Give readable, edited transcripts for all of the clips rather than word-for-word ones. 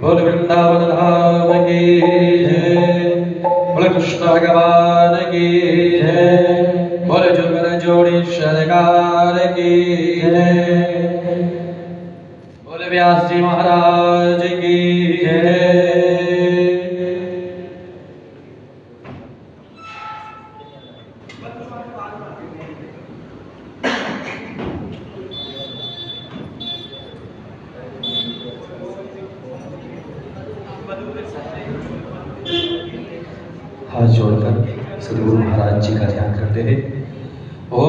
बोल वृंदावन धाम की जय, बोल कृष्ण भगवान की जय, बोल जुगल जोड़ी सरकार की जय, बोल व्यास जी महाराज की जय। हाथ जोड़कर सदगुरु महाराज जी का ध्यान करते हैं। ओम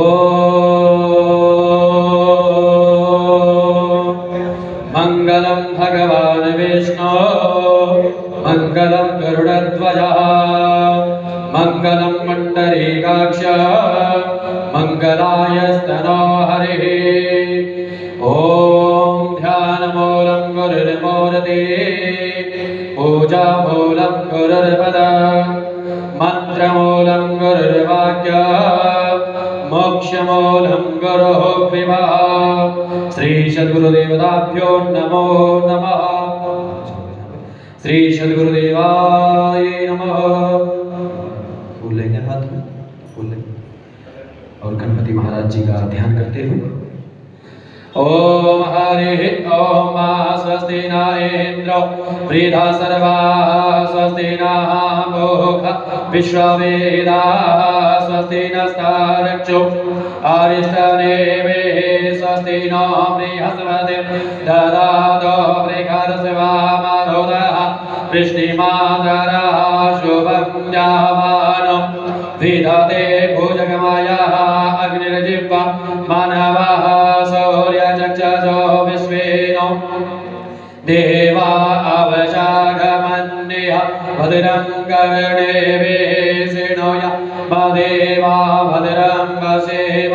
मंगलम भगवान विष्णु मंगलम गरुड़ध्वज मंगलम पुंडरीकाक्ष मंगलाय स्तनो हरिः। ओम ध्यानमूलं गुरुर्मूर्ति पूजामूलं गुरुर्पद मंत्रमूलं गुरुर्वाक्य मोक्षमूलं गुरुः कृपा। श्री सद्गुरुदेवताभ्यो नमो नमः। श्री सद्गुरुदेवाय नमः। फूल लेंगे हाथ में, फूल लेंगे और गणपति महाराज जी का ध्यान करते हुए ओम हरिः ओम स्वस्ति न इंद्रो वृधा सर्वा स्वस्ति नः मोक्ष विश्ववेदाः स्वस्ति नस्तारक्षो अरिष्टनेमे स्वस्ति नो बृहस्पतिर्दधातु बृहस्पतिर्वामरोदः वृष्टिमातरः शुभं जामानो विदधे भुजगमयः अग्निर्जिह्वा मानवः सूर्यचक्षुषो विश्वेनो देवा अवशागमन्यः भद्रं कर्णेभिः शृणुयाम देवा भद्रं पश्येम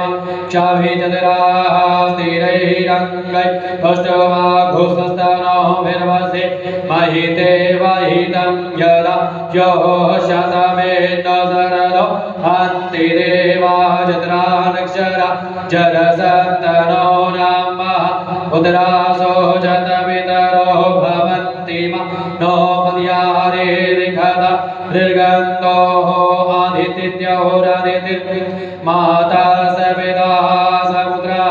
क्षभिचतुराः स्थिरैरङ्गैः पुष्टवाघुस्तनोभिर्वसे महिते वहितं यदा यो शतमेनो शरदो हन्ति देवा चतुरानक्षरा जलसन्तनो नामः उदरासो जतपितरो भवन्ति नो मद्यारेरिखदा ऋगन्तो आदित्यौरादितिर् माता सपिता समुद्रा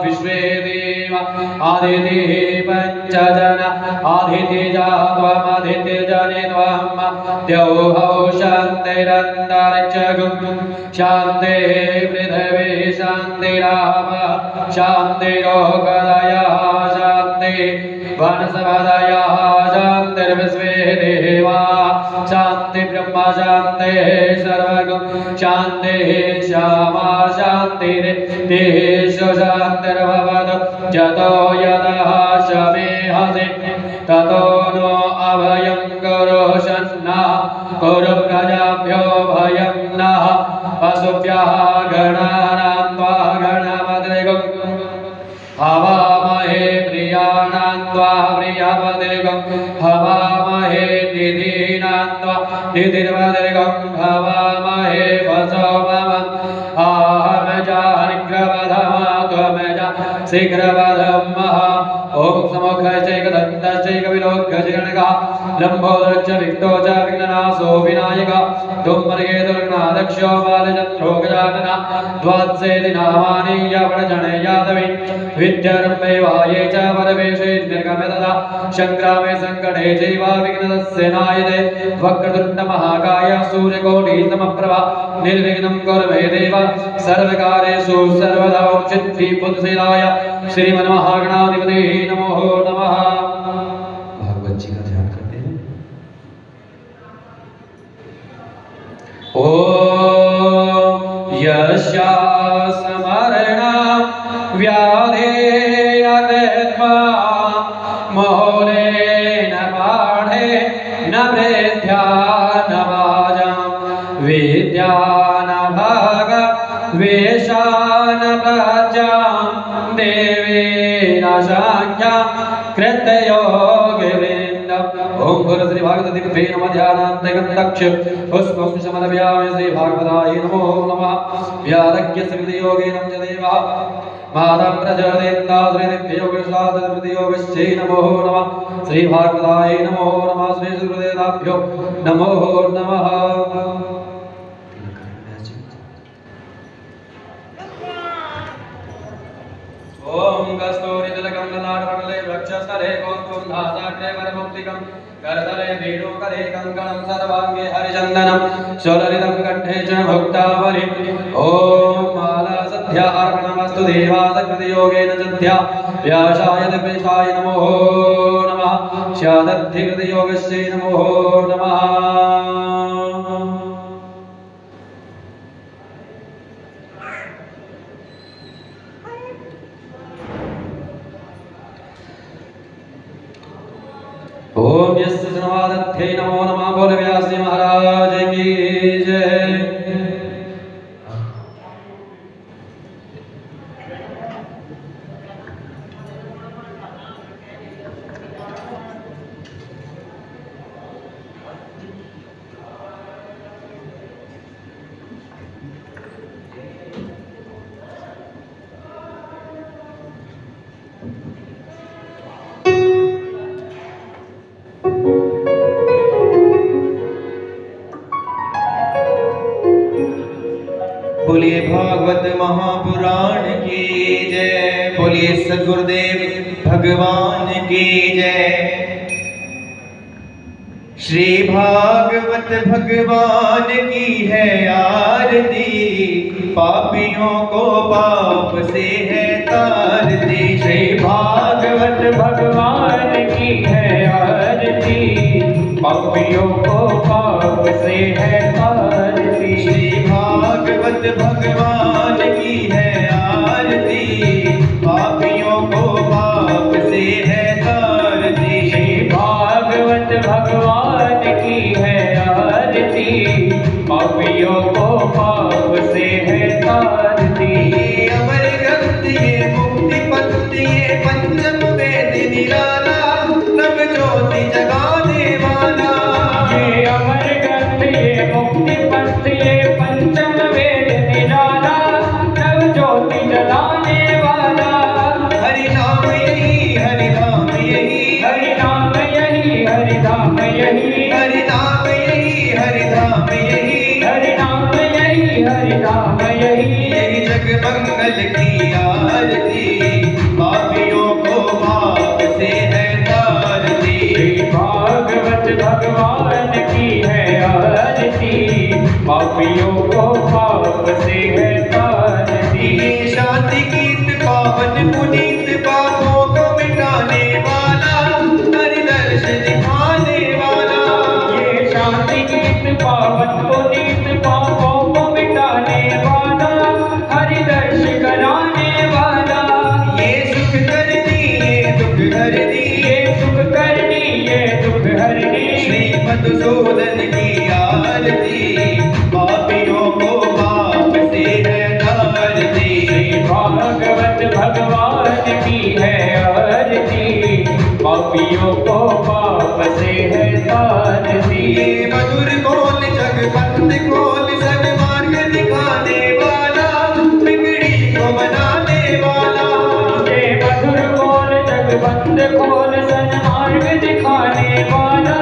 विश्वे देवा आदितिः पञ्चजन आदितिजा त्वमदितिर्जने त्वं द्यौः शान्तिरन्तरिक्षगुं शान्तिः पृथिवी शान्तिरापः शान्तिरोगदयः शान्तिः वनस्पतयः शान्तिर्विश्वे देवा शान्ति ब्रह्म शान्तिः सर्वगुं शान्तिः श्यामा शान्तिरेषु शान्तिर्भवतु जतो यतः शमेहसि ततो नो अभयं कुरु शन्नः कुरु प्रजाभ्यो भयं नः पशुभ्यः गणानां त्वा गणपतिर्गुं हवामहे प्रियाणां त्वा प्रियपतिर्गुं हवामहे निधीनां त्वा निधिर्पतिर्गुं हवामहे वसोमवम् आहमजानिग्रवधमा त्वमजा शीघ्रवधमः। ओम समोक्षैकदन्तश्चैकविलोक्यजगणकः लम्बोदरश्च विक्तो च विघ्ननाशो विनायकः धूम्रकेतुर्गणाध्यक्षो बालचन्द्रो गजाननः द्वादशेति नामानि यवनजने यादवे विद्यारम्भे वाये च परमेशे निर्गमे तदा सङ्ग्रामे सङ्कटे चैव विघ्नस्य नायते वक्रतुण्डमहाकाय सूर्यकोटिसमप्रभा निर्विघ्नं कुरु मे देव सर्वकार्येषु सर्वदा सिद्धिबुद्धिसिद्धाय श्रीमन्महागणाधिपते नमो नमः। भागवत जी का ध्यान करते हैं। ओम यस्या स्मरणा व्याधेरत्वा मोरेण पाठे न वृद्ध्या न वाजां विद्या न भाग वेशा न प्रज्ञां देवी न शाख्या कृतयोगिवृन्दम्। ओम गुरु श्री भागवते नमः ध्यानान्तकं दक्ष पुष्पं समर्पयामि श्री भागवताय नमो नमः व्यारज्ञ स्मृति योगेन च देवा माता प्रचोदयन्ता श्री दिव्ययोगशास्त्र योगश्चै नमो नमः श्री भागवताय नमो नमः श्री गुरुदेवाभ्यो नमो नमः। ओम कस्तूरितिलकं ललाटमण्डले वक्षस्थले कौस्तुभनासाग्रे वरमुक्तिकं करतले वेणुकरे कङ्कणं सर्वाङ्गे हरिचन्दनं शोललितं कण्ठे च भुक्तावलि। ओम माला सद्या अर्पणमस्तु देवासकृतियोगेन सद्या व्यासाय दिव्येशाय नमो नमः स्यादद्धिकृतियोगस्यै नमो नमः। ओम यस्य जन्मादध्ये नमो नमः बोल व्यास जी महाराज की जय। बोलिए भागवत महापुराण की जय, बोलिए सद्गुरुदेव भगवान की जय। श्री भागवत भगवान की है आरती, पापियों को पाप से है तारती। श्री भागवत भगवान की है आरती, पापियों को पाप से है तारती। श्री भागवत भगवान की है आरती, पापियों को पाप से है तारती। श्री भागवत भगवान की है आरती, पापियों को पाप से है तारती। ये अमर ग्रंथ ये मुक्ति पंथ ये पंचम वेद निराला, नव ज्योति जगाने वाला। ये अमर ग्रंथ ये मुक्ति पंथ ये पंचम वेद निराला, नव ज्योति जलाने वाला। हरि नाम यही हरि धाम यही, हरि नाम यही हरि धाम यही, हरि नाम यही हरि धाम यही, हरि नाम यही हरि धाम यही। यही जग मंगल की आरती, पापियों को पाप से है तारती। श्री भागवत भगवान की है आरती, पापियों को पाप से है तारती। ये शांति गीत पावन पुनीत पापों को मिटाने वाला, हरि दर्श दिखाने वाला। ये शांति गीत पावन पुनीत पापों को मिटाने वाला, हरि दर्श कराने वाला। ये सुख करनी ये दुख हरनी, ये सुख करनी ये दुख हरनी। श्री मधुसूदन की आरती, पापियों को पाप से है तारती। श्री भागवत भगवान की है आरती, पापियों को पाप से है तारती। ये मधुर बोल जगबंद खोल सन्मार्ग दिखाने वाला, बिगड़ी को बनाने वाला। ये मधुर बोल जगबंद खोल सन्मार्ग दिखाने वाला,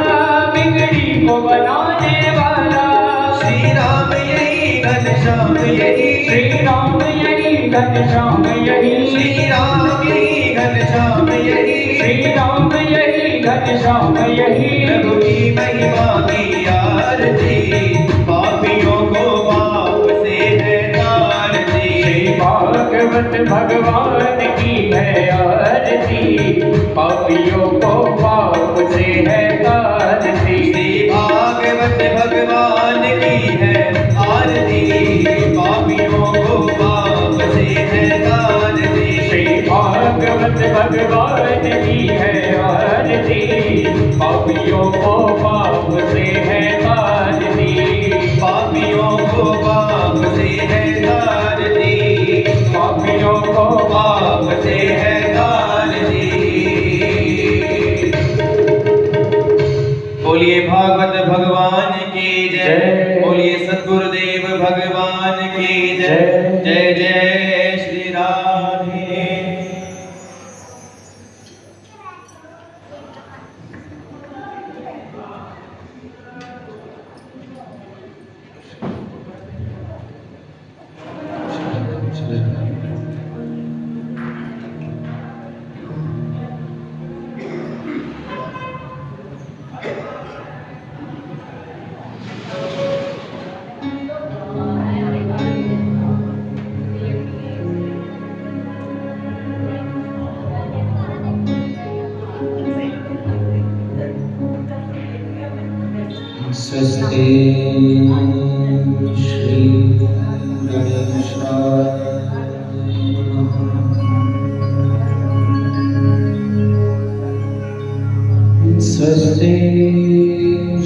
बिगड़ी को बनाने वाला। श्री राम यही घनश्याम यही, श्री राम यही घनश्याम यही, श्री राम यही घनश्याम यही, श्री राम यही घनश्याम यही। प्रभु की महिमा की आरती, पापियों को पाप से है तारती। श्री भागवत भगवान की है आरती, पापियों को पाप से है तारती। श्री भागवत भगवान की है आरती, पापियों को पाप से है तारती। श्री भागवत भगवान की है आरती, पापियों को पाप से है तारती। पापियों को पाप से है तारती, पापियों को पाप से है तारती। स्वस्ति श्री गणेशाय नमः। स्वस्ति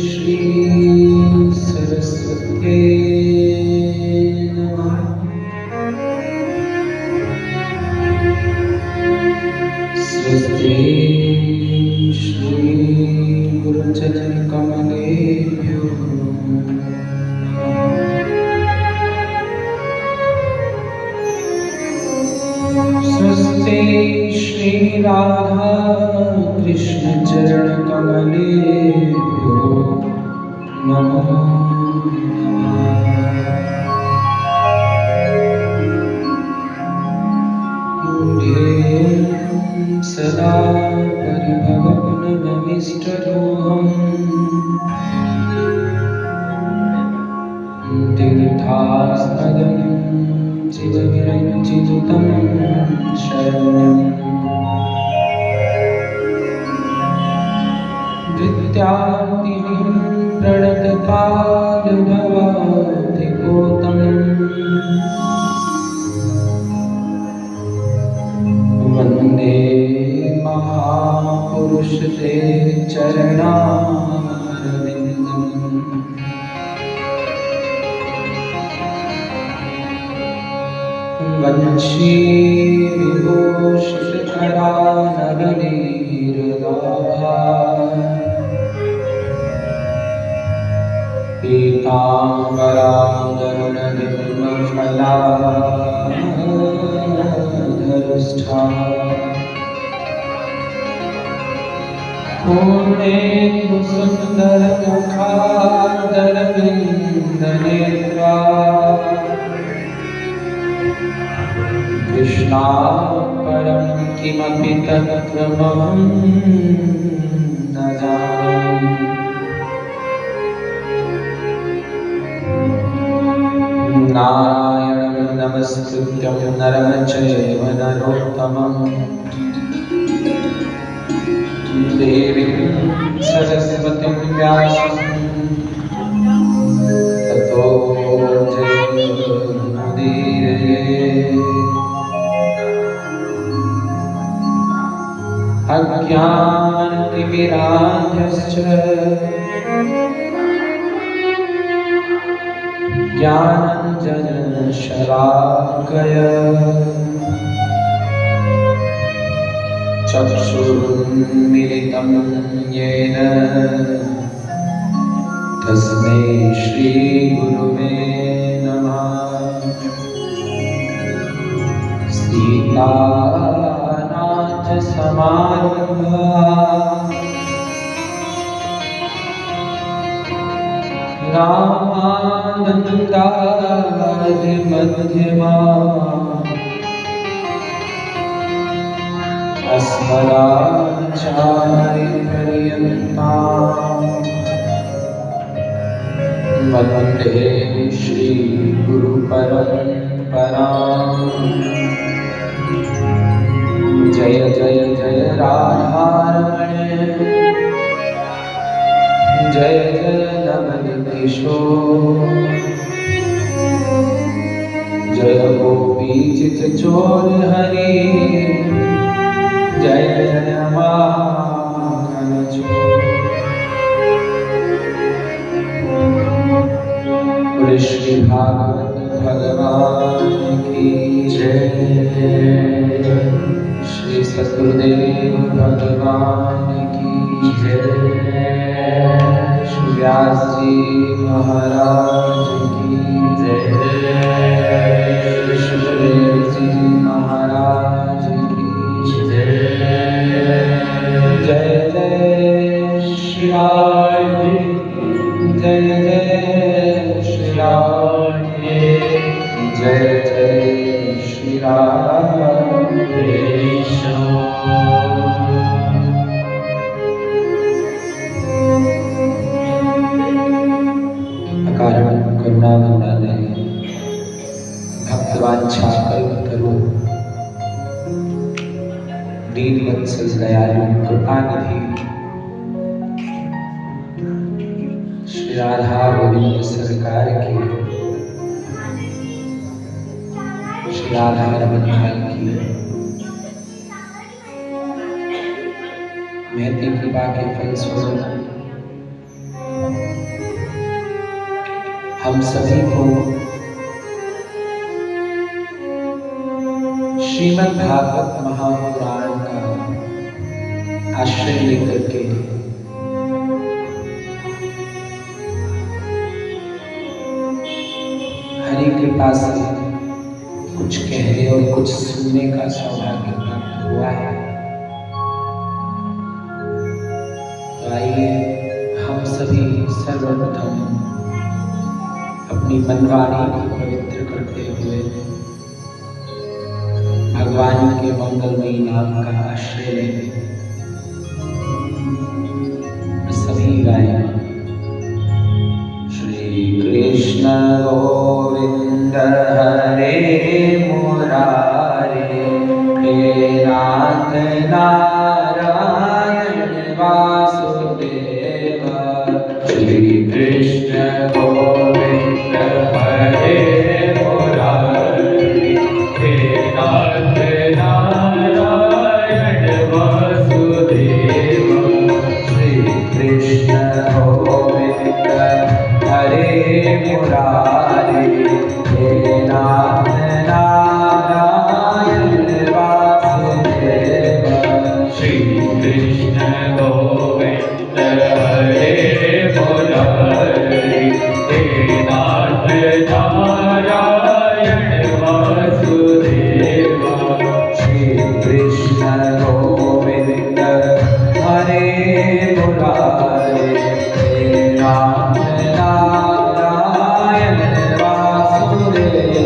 श्री सरस्वती नमः। स्वस्ति श्री गुरुचरण कमलेभ्यो स्वस्ति श्री राधा कृष्ण चरण कमलेभ्यो नमः। सदा परिभवनमिष्टदोहम् तीर्थास्पदं चिदविरञ्चितं शरणं विद्यार्थिं प्रणतकालभवाधिकोतम् वन्दे महापुरुष ते चरणारविन्दम्। वंशी विभूषितकरानवनीरदाभा पीताम्बरान्दरुणनिर्मफलाधरुष्ठा पूर्णेन्दुसुन्दरमुखादरविन्दनेत्रा कृष्णात्परं किमपि तत्त्वमहं न जाने। नारायणं नमस्कृत्यं नरं चैव नरोत्तमम् देवीं सरस्वतीं व्यासं ततो जयमुदीरये। अज्ञानतिमिरान्धश्च ज्ञानाञ्जनशलाकया चक्षुरुन्मीलितं येन तस्मै श्रीगुरुवे नमः। सीतानाथसमारम्भा रामानन्दादिमध्यमा अस्मदाचार्यपर्यन्ता वन्दे श्रीगुरुपरम्परा। जय जय जय राधारमण जय जय नवल किशोर जय गोपी चित चोर हरि जय जय माखन चोर। श्री भागवत भगवान की जय। श्री सतगुरुदेव भगवान की जय। श्री व्यास जी महाराज की जय। श्री सुखदेव जी महाराज की जय। जय जय श्री राम जय जय श्री राम जय जय श्री राम। अकारण करुणा वंदनाय भक्तवांछा कल्पतरु दीनवत्सल दयालु कृपानिधि श्री राधा गोविंद सरकार की, श्री राधा रमन लाल की महती कृपा के फलस्वरूप हम सभी को श्रीमद् भागवत महापुराण का आश्रय लेकर के हरि कृपा से कुछ कहने और कुछ सुनने का सौभाग्य प्राप्त हुआ है। तो आइए हम सभी सर्वप्रथम अपनी मनवाणी को पवित्र करते हुए भगवान के मंगलमयी नाम का आश्रय लेंगे। सभी गाएं। श्री कृष्ण गोविंद हरे मुरारे, हे नाथ नारायण वासुदेव। श्री कृष्ण गोविंद हरे मुरारे, हे नाथ नारायण वासुदेव। श्री कृष्ण गोविंद हरे मुरारे, हे नाथ नारायण वासुदेव। श्री कृष्ण गोविंद हरे मुरारे, हे नाथ नारायण वासुदेव। श्री कृष्ण गोविंद हरे मुरारे, हे नाथ नारायण वासुदेव।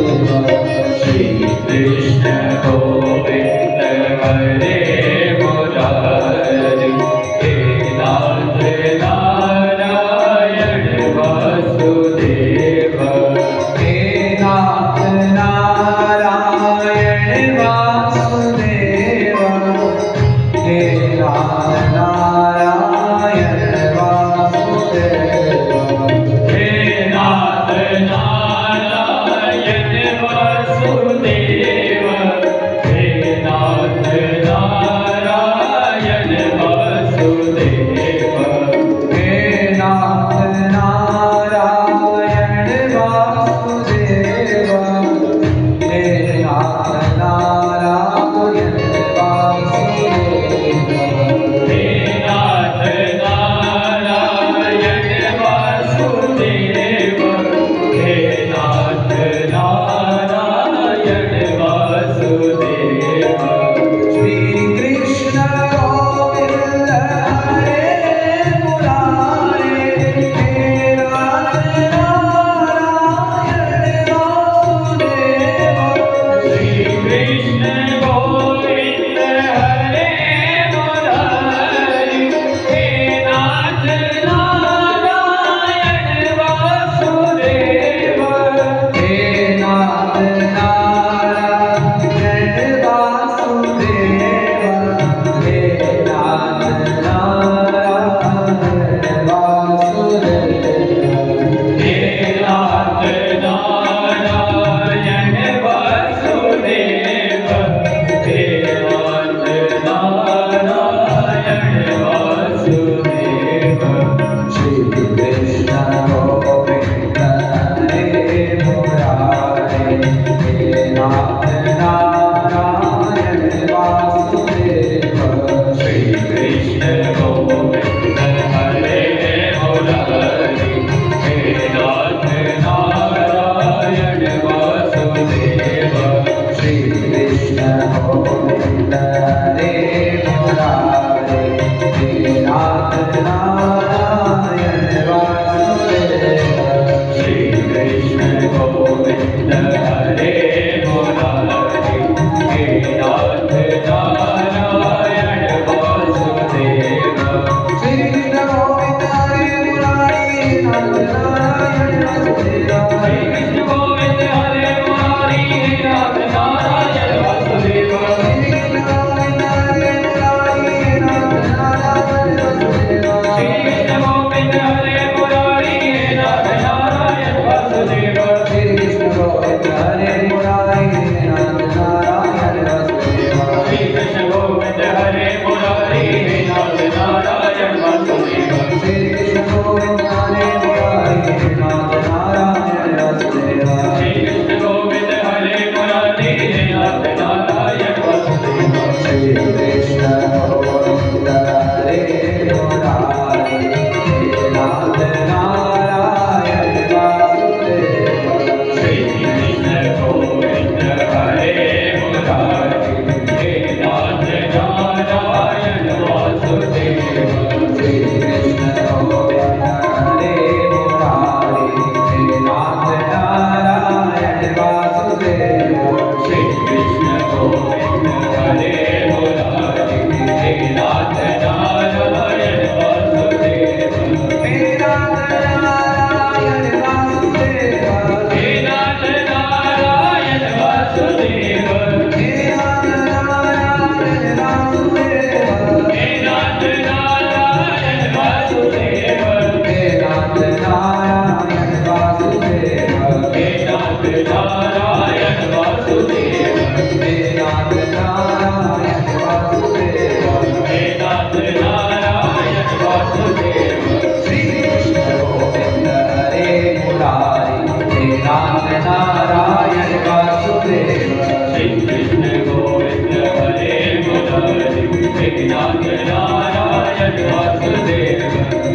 नारायण वासुदेव हे नाथ नारायण वासुदेव हे नाथ नारायण वासुदेव श्री कृष्ण गोविंद हरे मुरारी हे नाथ नारायण वासुदेव श्री कृष्ण गोविंद हरे मुरारी हे नाथ नारायण वासुदेव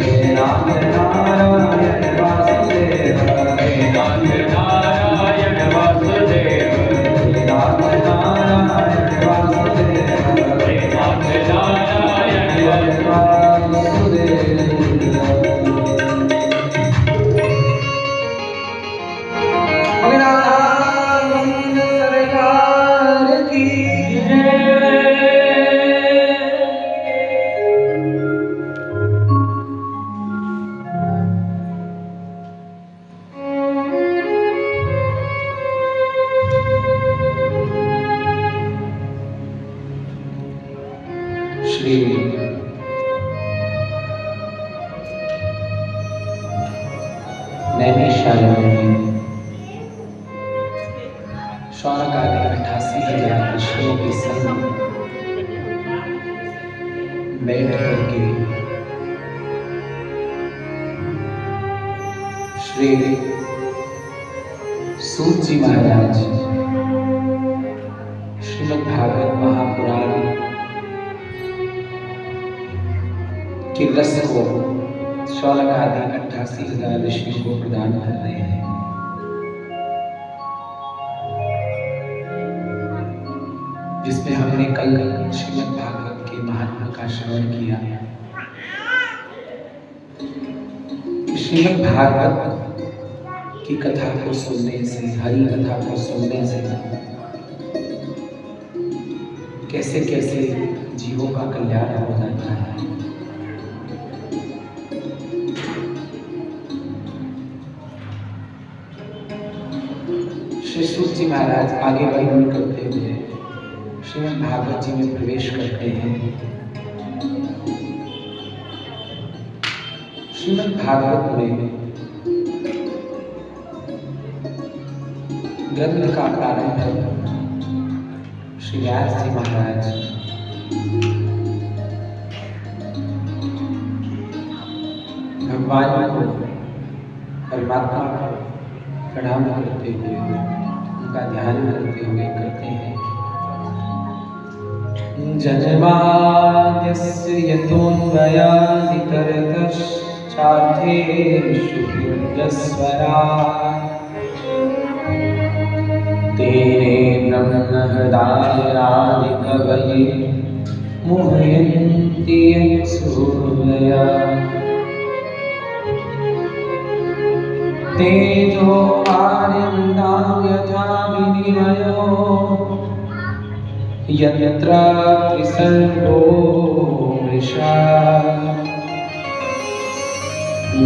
हे नाथ नारायण वासुदेव हे नाथ नारायण वासुदेव हे नाथ नारायण वासुदेव हे नाथ नारायण वासुदेव अभिनारायण सरकार की श्री नैमिषारण्य में शौनक आदि 88,000 ऋषियों के संग बैठ करके श्री सूत जी महाराज श्रीमद् भागवत महापुराण के रस को शौनक आदि 88,000 ऋषियों को प्रदान कर रहे हैं। जिसमें हमने कल श्रीमद् भागवत के महात्मा का श्रवण किया। श्रीमद् भागवत की कथा को सुनने से, हरि कथा को सुनने से कैसे कैसे जीवों का कल्याण हो जाता है। श्री सूत जी महाराज आगे वर्णन करते हुए श्रीमद् भागवत जी में प्रवेश करते हैं। श्रीमद् भागवत में ग्रंथ का प्रारंभ श्री व्यास जी महाराज भगवान को, परमात्मा को प्रणाम करते हुए, उनका ध्यान करते हुए करते हैं। जन्माद्यस्य यतोऽन्वयादितरतश्चार्थेषु हृदयस्वरात् तेने ब्रह्महृदायादिकवये मुह्यन्ति यत्सूरया तेजो वारिमृतां यथा विनिमयो यत्र त्रिसर्गो मृषा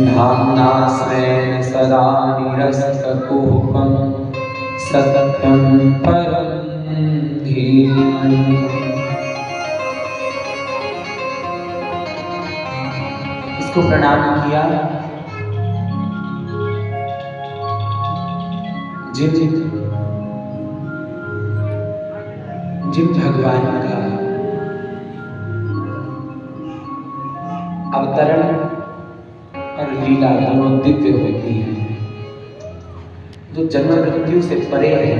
धाम्ना स्वेन सदा निरस्तकुहकं सत्यं परं धीमहि। इसको प्रणाम किया। जिन भगवान का अवतरण और लीला दोनों दिव्य होती है, जो जन्म मृत्यु से परे है,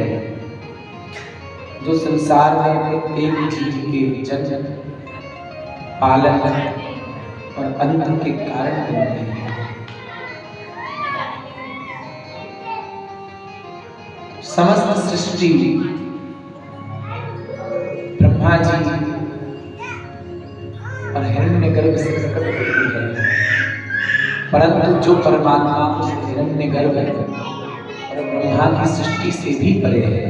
जो संसार में प्रत्येक जीव के जन्म, पालन और अंत के कारण बनते हैं। समस्त सृष्टि ब्रह्मा जी और हिरण्यगर्भ से प्रकट होती है, परंतु जो परमात्मा उस हिरण्यगर्भ और ब्रह्मा की सृष्टि से भी परे है।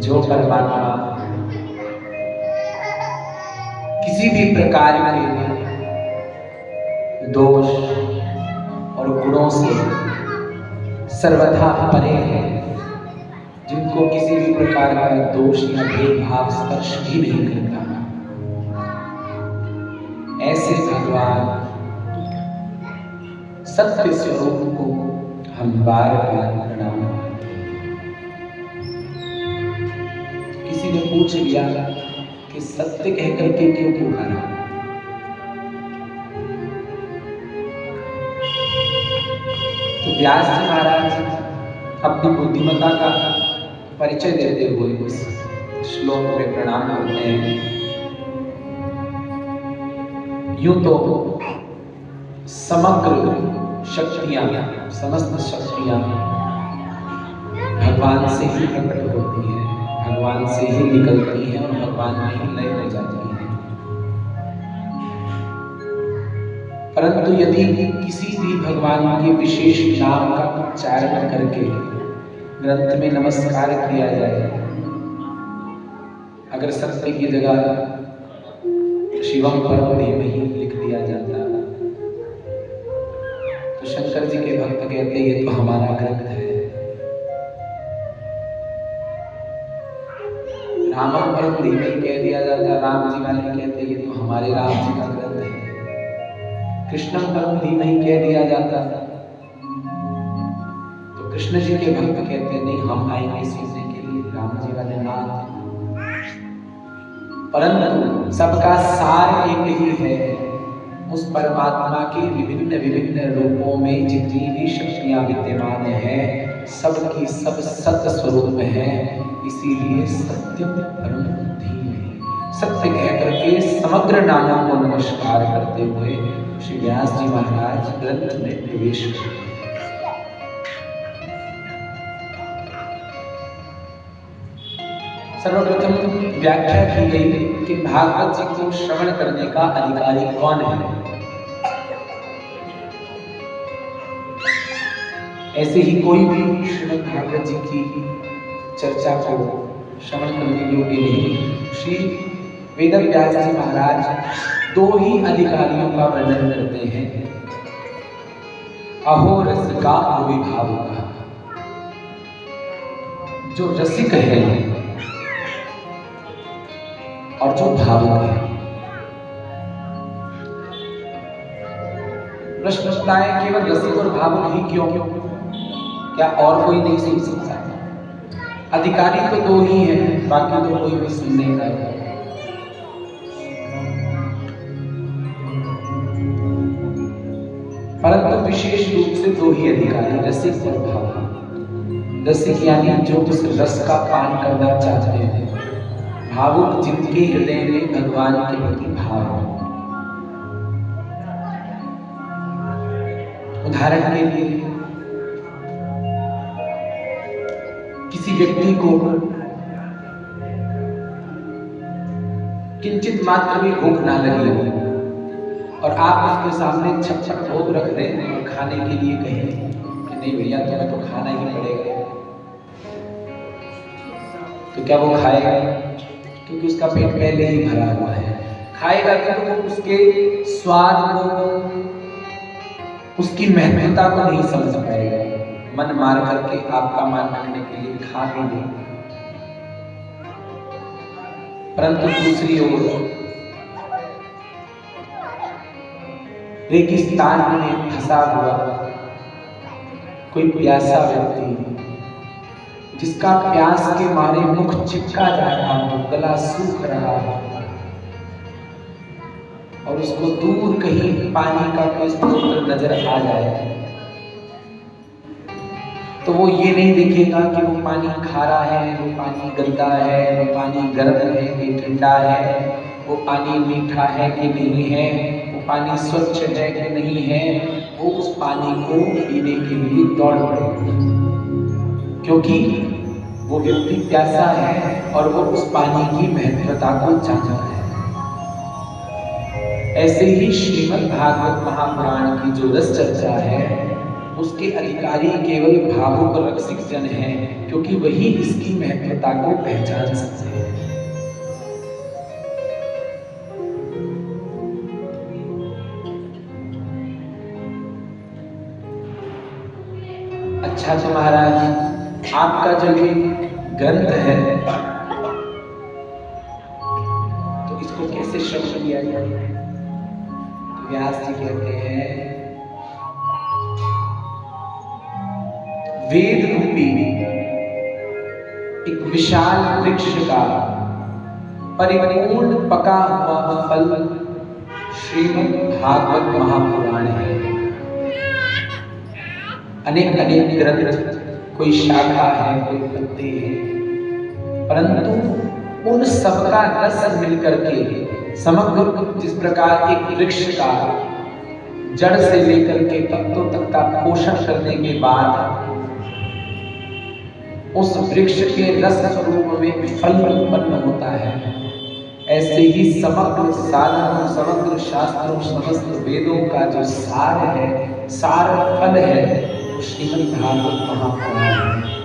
जो परमात्मा किसी भी प्रकार के दोष और गुणों से सर्वथा परे है, जिनको किसी भी प्रकार का दोष या भेदभाव स्पर्श भी नहीं करता, ऐसे भगवान सत्य स्वरूप को हम बार बार प्रणाम करते हैं। किसी ने पूछ लिया कि सत्य कह करके क्यों पुकारा? तो व्यास जी महाराज अपनी बुद्धिमत्ता का परिचय देते हुए इस श्लोक में प्रणाम करते हैं। यूं तो समग्र शक्तियां, समस्त शक्तियां भगवान से ही प्रकट होती हैं, भगवान से ही निकलती हैं और भगवान में ही लय हो जाती हैं। परंतु यदि किसी भी भगवान के विशेष नाम का उच्चारण करके ग्रंथ में नमस्कार किया जाए, अगर सत्य की जगह शिवम परम धीमहि लिख दिया जाता, तो शंकर जी के भक्त कहते ये तो हमारा ग्रंथ है। रामम परम धीमहि कह दिया जाता, राम जी वाले कहते ये तो हमारे राम जी का ग्रंथ है। कृष्णम परम धीमहि कह दिया जाता, तो कृष्ण जी के भक्त कहते नहीं, हम आएंगे सुनने के लिए राम जी वाले नाथ। परंतु सबका सार एक ही है। उस परमात्मा के विभिन्न विभिन्न रूपों में जितनी भी शक्तियां विद्यमान हैं, सबकी सब सत्य स्वरूप है। इसीलिए सत्य परम धीमहि, सत्य कह करके समग्र नामों को नमस्कार करते हुए श्री व्यास जी महाराज ग्रंथ में प्रवेश करते हैं। सर्वप्रथम व्याख्या की गई कि भागवत जी को श्रवण करने का अधिकारी कौन है। ऐसे ही कोई भी श्रीमद् भागवत जी की चर्चा को श्रवण करने योग्य नहीं। श्री वेदव्यास जी महाराज दो ही अधिकारियों का वर्णन करते हैं, अहो रसिका अविभावुका। जो रसिक है और जो भावुक है। प्रश्न उठता है केवल रसिक और भावुक ही क्यों? क्या और कोई नहीं सुन सकता? अधिकारी तो दो ही हैं, बाकी तो कोई भी सुन नहीं रहा है। परंतु विशेष रूप से दो ही अधिकारी, रसिक और भावुक। रसिक यानी जो उस रस का पान करना चाहते हैं, भावुक जिनके हृदय में भगवान के प्रति भाव है। उदाहरण के लिए किसी व्यक्ति को किंचित मात्र भी भूख ना लगी हो और आप उसके सामने छप भोग रख दें और खाने के लिए कहें कि नहीं भैया तुम्हें तो खाना ही पड़ेगा, तो क्या वो खाएगा? क्योंकि उसका पेट पहले ही भरा हुआ है। खाएगा तो उसके स्वाद को, उसकी महत्वता को नहीं समझ पाएगा। मन मार करके आपका मान रखने के लिए खा भी नहीं। परंतु दूसरी ओर रेगिस्तान में फंसा हुआ कोई प्यासा व्यक्ति, जिसका प्यास के मारे मुख चिपका जा रहा हो, गला सूख रहा हो, और उसको दूर कहीं पानी का कोई स्रोत नजर आ जाए, तो वो ये नहीं देखेगा कि वो पानी खारा है, वो पानी गंदा है, वो पानी गर्म है कि ठंडा है, वो पानी मीठा है कि नहीं है, वो पानी स्वच्छ है कि नहीं है। वो उस पानी को पीने के लिए दौड़ पड़ेगा, क्योंकि वो व्यक्ति प्यासा है और वो उस पानी की महत्वता को जानता है। ऐसे ही श्रीमद् भागवत महापुराण की जो रस चर्चा है, उसके अधिकारी केवल भावुक और रसिक जन हैं, क्योंकि वही इसकी महत्वता को पहचान सकते हैं। अच्छा तो महाराज, आपका जो ये ग्रंथ है तो इसको कैसे श्रवण किया जाए? व्यास जी कहते हैं वेद रूपी एक विशाल वृक्ष का परिपूर्ण पका हुआ फल श्रीमद् भागवत महापुराण है। अनेक अनेक ग्रंथ, कोई शाखा है, कोई पत्ते हैं, परंतु उन सबका रस मिलकर के समग्र जिस प्रकार एक वृक्ष का जड़ से लेकर के पत्तों तक का पोषण करने के बाद उस वृक्ष के रस स्वरूप में फल उत्पन्न होता है, ऐसे ही समग्र साधनों, समग्र शास्त्रों, समस्त वेदों का जो सार है, सार फल है, वो श्रीमद् भागवत महापुराण है।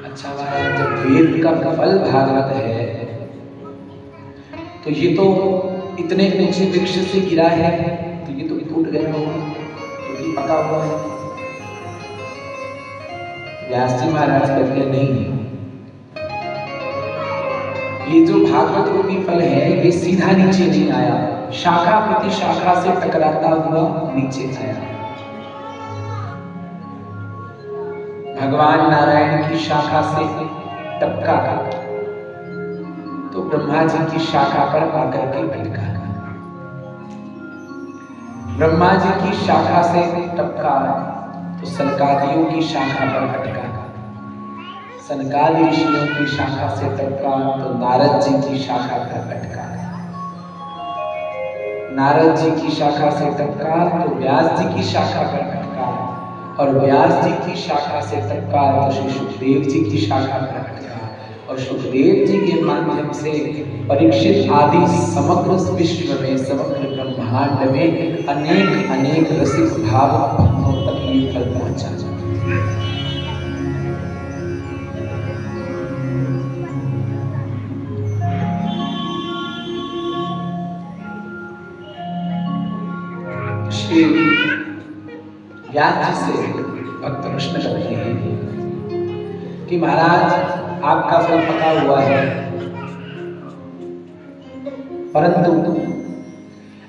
अच्छा महाराज, जब वेद का फल भागवत है तो ये तो इतने ऊंचे वृक्ष से गिरा है, तो ये तो टूट गया होगा, तो ये पका हुआ है। व्यास जी महाराज कहते हैं नहीं, ये जो भागवत रूपी फल है ये सीधा नीचे नहीं आया, शाखा प्रति शाखा से टकराता हुआ नीचे आया। भगवान नारायण की शाखा से टपका तो ब्रह्मा जी की शाखा पर आकर के अटका, ब्रह्मा जी की शाखा से टपका तो सनकादियों की शाखा पर अटका, सनकादि ऋषियों की शाखा से टपका तो नारद जी की शाखा पर अटका, नारद जी की शाखा से टपका तो व्यास जी की शाखा पर अटका, और व्यास जी की शाखा से टपका तो श्री सुखदेव जी की शाखा पर अटका, और सुखदेव जी के माध्यम से परीक्षित आदि समग्र विश्व में, समग्र ब्रह्मांड में अनेक अनेक रसिक भाव भक्तों तक ये फल पहुंचा जाता है। श्री व्यास जी से भक्त प्रश्न करते हैं कि महाराज आपका फल पका हुआ है, परंतु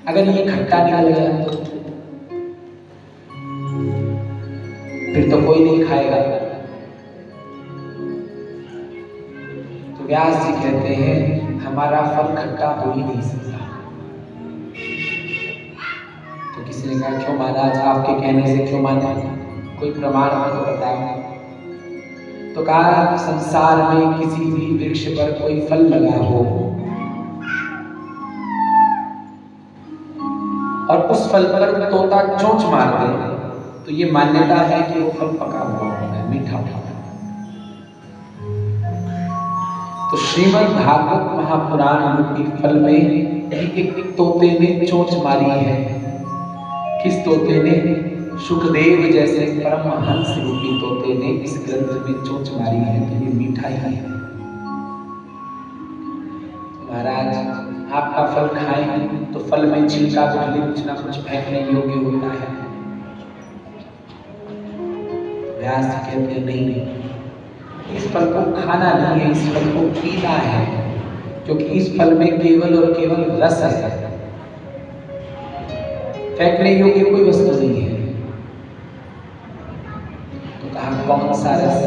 अगर ये खट्टा निकल गया फिर तो कोई नहीं खाएगा। तो व्यास जी कहते हैं हमारा फल खट्टा हो ही नहीं सकता। तो किसी ने कहा क्यों महाराज, आपके कहने से क्यों माने, कोई प्रमाण हो तो बताओ। तो कहा संसार में किसी भी वृक्ष पर कोई फल लगा हो और उस फल पर तोता चोंच मार दे तो ये मान्यता है कि वो फल पका हुआ है, मीठा था। तो श्रीमद् भागवत महापुराण रूपी फल में एक तोते ने चोंच मारी है। किस तोते ने? सुखदेव जैसे परमहंस रूपी तोते ने इस ग्रंथ में चोंच मारी है, तो ये मीठा ही है। महाराज आपका फल खाएं तो फल में छिलका पहले कुछ ना कुछ फेंकने योग्य होता है। व्यास कहते हैं नहीं, इस फल को खाना नहीं है, इस फल को पीना है, क्योंकि इस फल में केवल और केवल रस है, फेंकने योग्य कोई वस्तु नहीं है। तो कहा कौन सा रस?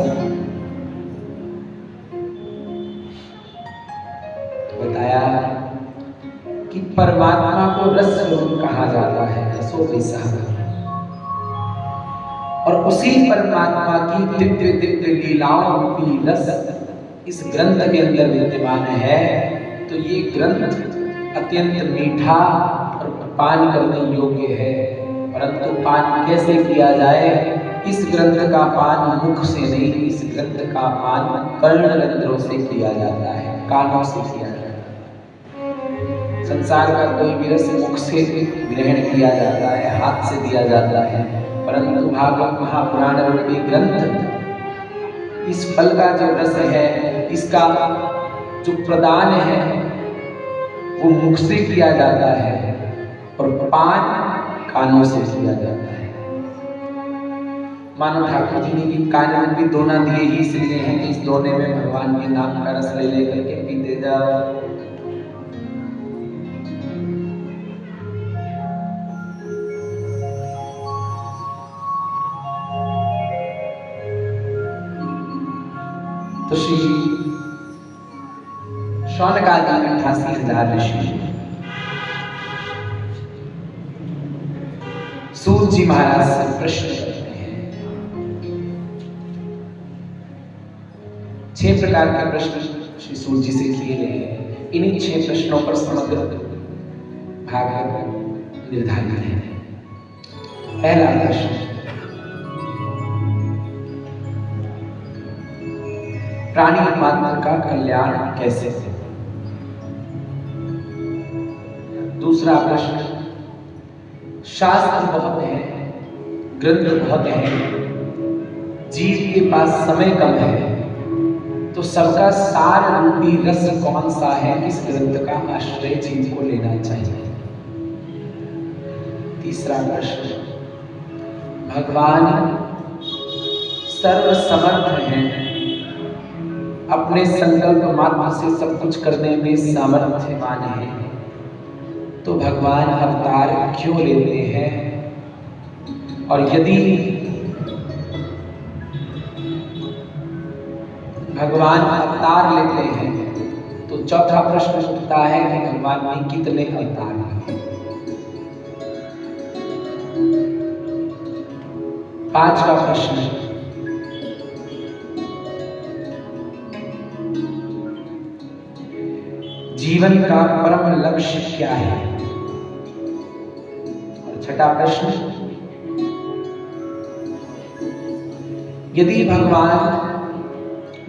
तो बताया कि परमात्मा को रस स्वरूप कहा जाता है, रसो वैसा। और उसी परमात्मा की दिव्य दिव्य लीलाओं रूपी रस इस ग्रंथ के अंदर विद्यमान है। तो ये ग्रंथ अत्यंत मीठा और पान करने योग्य है, परंतु पान कैसे किया जाए? इस ग्रंथ का पान मुख से नहीं, इस ग्रंथ का पान कर्णरंध्रों से किया जाता है, कानों से किया जाता है। संसार का कोई भी रस मुख से ग्रहण किया जाता है, हाथ से दिया जाता है, परंतु भागवत महापुराण रूपी ग्रंथ इस फल का जो रस है, इसका जो प्रदान है वो मुख से किया जाता है और पान कानों से किया जाता है। मानो ठाकुर जी ने कि कान में भी दोना दिए ही इसलिए हैं कि इस दोने में भगवान के नाम का रस ले लेकर के पीते जाओ। तो श्री शौनकादि 88,000 ऋषि सूत जी महाराज से प्रश्न करते हैं। 6 प्रकार के प्रश्न श्री सूत जी से किए गए हैं। इन्हीं 6 प्रश्नों पर समग्र भाग निर्धारित है। पहला प्रश्न, प्राणी मात्र का कल्याण कैसे हो? दूसरा प्रश्न, शास्त्र बहुत है, ग्रंथ बहुत है, जीव के पास समय कम है, तो सबका सार रूपी रस कौन सा है? किस ग्रंथ का आश्रय जीव को लेना चाहिए? तीसरा प्रश्न, भगवान सर्वसमर्थ हैं, अपने संकल्प मात्र से सब कुछ करने में सामर्थ्यवान है, तो भगवान अवतार क्यों लेते हैं? और यदि भगवान अवतार लेते हैं तो चौथा प्रश्न उठता है कि भगवान ने कितने अवतार लिए? 5वां प्रश्न, जीवन का परम लक्ष्य क्या है? और 6वां प्रश्न, यदि भगवान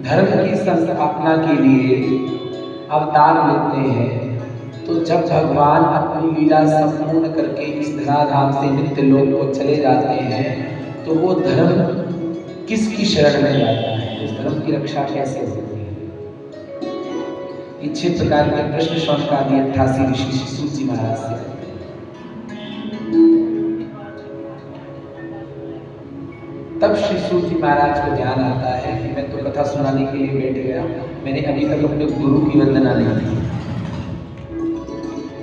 धर्म की संस्थापना के लिए अवतार लेते हैं तो जब भगवान अपनी लीला संपूर्ण करके इस धराधाम से नित्य लोक को चले जाते हैं तो वो धर्म किसकी शरण में जाता है? उस धर्म की रक्षा कैसे होती है? ये 6 प्रकार के प्रश्न शौनकादि 88 ऋषि श्री सूत जी महाराज से। तब श्री सूत जी महाराज को ध्यान आता है कि मैं तो कथा सुनाने के लिए बैठ गया, मैंने अभी तक अपने गुरु की वंदना नहीं की।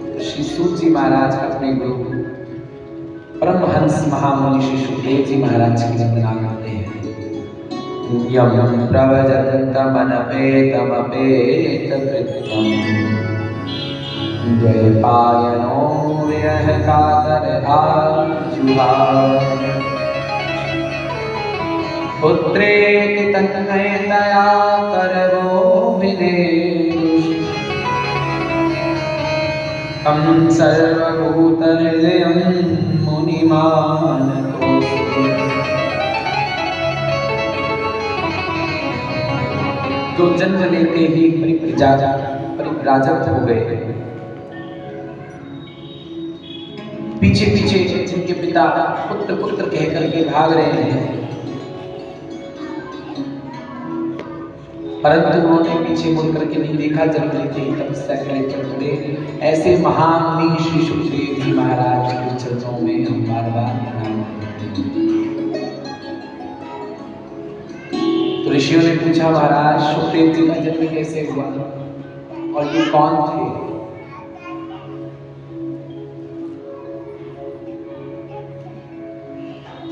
तो श्री सूत जी महाराज अपने गुरु परमहंस महामुनि श्री सुखदेव जी महाराज की वंदना करते हैं। यम प्रवजन्तमनपेतमपेतकृत्यं द्वैपायनो यः कातर आजुहाव पुत्रेति तन्मयतया करवोऽभिनेदुः तं सर्वभूतहृदयं मुनिमानतोऽस्मि। जो जन्म लेते ही परिव्राजक हो गए, पीछे पीछे जिनके पिता पुत्र पुत्र कह करके भाग रहे हैं, परंतु उन्होंने पीछे मुड़ करके नहीं देखा, जन्म लेते ही तपस्या करते। ऐसे महामुनि श्री सुखदेव जी महाराज के चरणों में हम बार बार प्रणाम करते हैं। तो ऋषियों ने पूछा, महाराज सुखदेव जी का जन्म कैसे हुआ और ये कौन थे?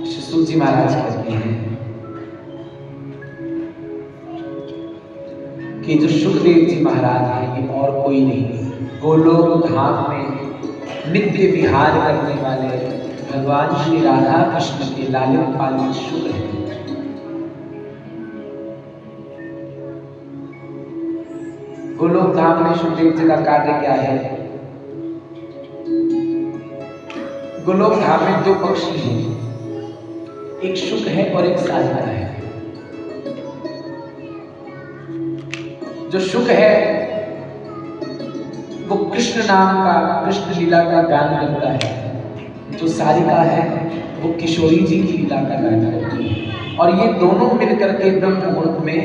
श्री सूत जी महाराज कहते हैं कि जो सुखदेव जी महाराज हैं ये और कोई नहीं, गोलोक धाम में नित्य विहार करने वाले भगवान श्री राधा कृष्ण के लालित पालित शुक हैं। गोलोक धाम में सुखदेव जी का कार्य क्या है? गोलोक धाम में 2 पक्षी हैं, एक शुक है और एक सारिका है। जो शुक है वो कृष्ण नाम का, कृष्ण लीला का गान करता है। जो सारिका है वो किशोरी जी की लीला का गान करती है। और ये दोनों मिलकर के ब्रह्म मुहूर्त में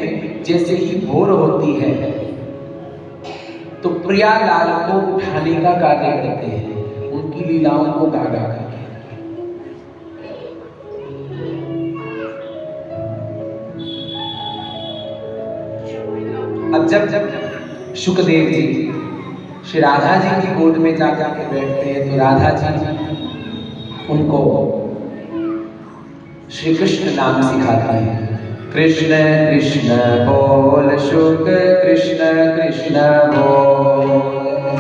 जैसे ही भोर होती है तो प्रियालाल को उठाने का कार्य करते हैं, उनकी लीलाओं को गा गा करके। अब जब शुकदेव जी श्री राधा जी की गोद में जाकर के बैठते हैं तो राधा जी उनको श्री कृष्ण नाम सिखाता है। कृष्ण कृष्ण बोल शुक कृष्ण कृष्ण बोल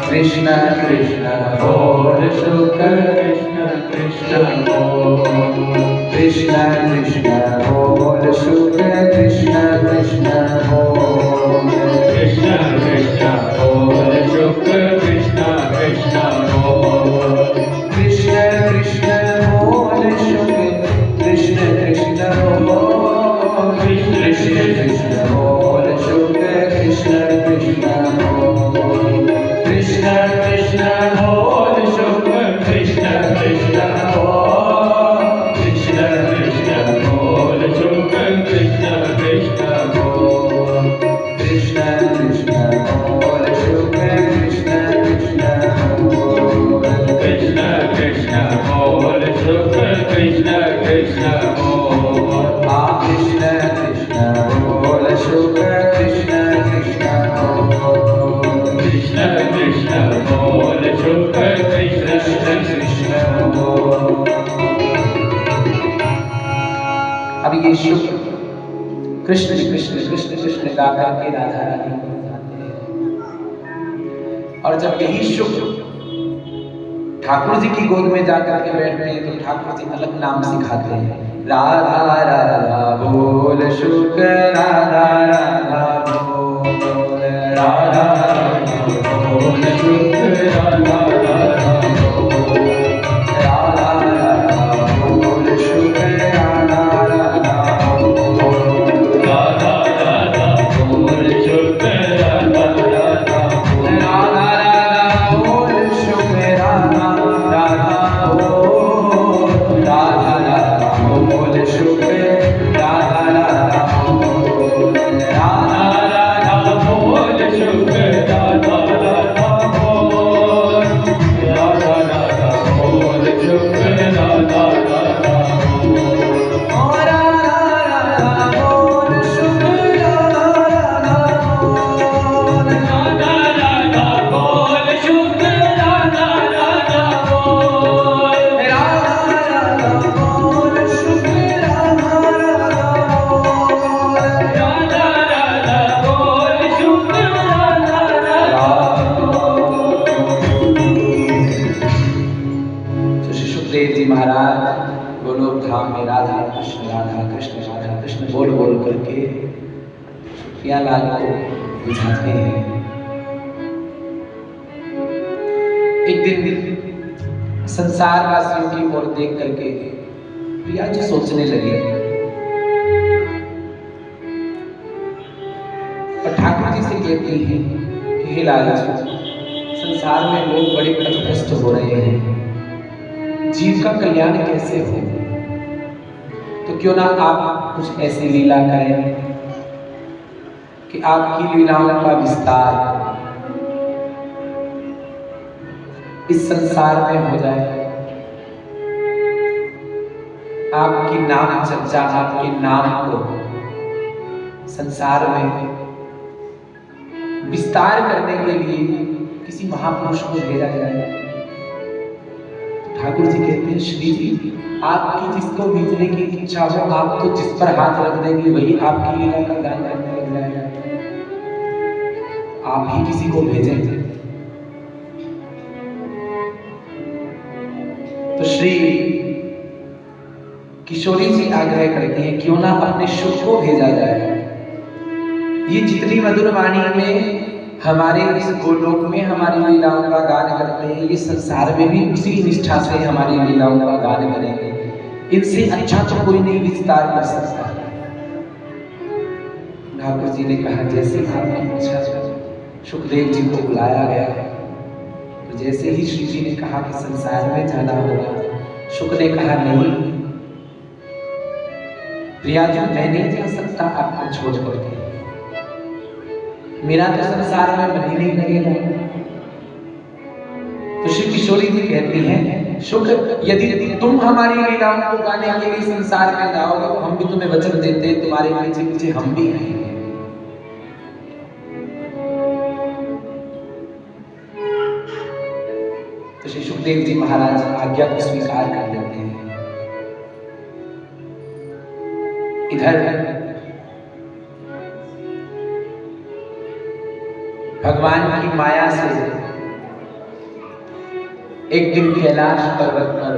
कृष्ण कृष्ण बोल शुक कृष्ण कृष्ण बोल कृष्ण कृष्ण बोल शुक कृष्ण कृष्ण बोल कृष्ण कृष्ण बोल शुक कृष्ण कृष्ण बोल कृष्ण कृष्ण बोल शुक कृष्ण कृष्ण बोल कृष्ण कृष्ण बोल शुक कृष्ण कृष्ण बोल कृष्ण कृष्ण बोल शुक कृष्ण कृष्ण बोल कृष्ण कृष्ण बोल शुक कृष्ण कृष्ण बोल कृष्ण कृष्ण बोल शुक कृष्ण कृष्ण बोल कृष्ण कृष्ण बोल शुक कृष्ण कृष्ण बोल कृष्ण कृष्ण बोल शुक कृष्ण कृष्ण बोल कृष्ण कृष्ण बोल शुक कृष्ण कृष्ण बोल अब ये शुक कृष्ण कृष्ण कृष्ण कृष्ण गा करके राधा रानी को बताते हैं। और जब यही शुक ठाकुर जी की गोद में जाकर के बैठते हैं तो ठाकुर जी अलग नाम सिखाते हैं। राधा राधा बोल शुक राधा राधा बोल राधा राधा बोल शुक राधा राधा बोल राधा राधा बोल शुक राधा राधा बोल राधा राधा बोल शुक राधा राधा बोल राधा राधा बोल शुक राधा राधा बोल राधा राधा बोल शुक राधा राधा बोल राधा राधा बोल शुक राधा राधा बोल राधा राधा बोल शुक राधा राधा बोल राधा राधा बोल शुक राधा राधा बोल राधा राधा बोल शुक राधा राधा बोल राधा राधा बोल शुक राधा राधा बोल राधा राधा बोल शुक राधा राधा तो श्री सुखदेव जी महाराज गोलोक धाम में राधा कृष्ण बोल बोल करके प्रियालाल को बुझाते हैं। एक दिन संसार वासियों की ओर देख करके प्रिया जी सोचने लगे और ठाकुर जी से कहती हैं कि हे लाल जी, संसार में लोग बड़े पथभ्रष्ट हो रहे हैं, जीव का कल्याण कैसे हो? तो क्यों ना आप कुछ ऐसी लीला करें कि आपकी लीलाओं का विस्तार इस संसार में हो जाए, आपकी नाम चर्चा, आपके नाम को संसार में विस्तार करने के लिए किसी महापुरुष को भेजा जाए। ठाकुर जी कहते हैं, श्री जी, आपकी जिसको भेजने की इच्छा हो, आप तो जिस पर हाथ रख देंगे वही आपकी लीला का गान करने लग जाएगा। आप ही किसी को भेजें। तो श्री किशोरी जी आग्रह करते हैं, क्यों ना अपने शुक को भेजा जाए। ये जितनी मधुर वाणी में हमारे इस गोलोक में हमारी लीलाओं का गान करते हैं, ये संसार में भी उसी निष्ठा से हमारी लीलाओं का गान करेंगे। इनसे अच्छा तो कोई नहीं विस्तार कर सकता। ठाकुर जी ने कहा, जैसे आपकी इच्छा। सुखदेव जी को बुलाया गया, तो जैसे ही श्री जी ने कहा कि संसार में जाना होगा, शुक ने कहा, नहीं प्रिया जी, मैं नहीं जा सकता आपको छोड़ करके, मेरा तो संसार में मन ही नहीं लगेगा। तो श्री किशोरी जी कहती हैं, शुक, यदि तुम हमारी लीलाओं को गाने के लिए संसार में जाओगे तो हम भी तुम्हें वचन देते हैं, तुम्हारे पीछे पीछे हम भी आएंगे। तो श्री सुखदेव जी महाराज आज्ञा को स्वीकार कर लेते हैं। इधर एक दिन कैलाश पर्वत पर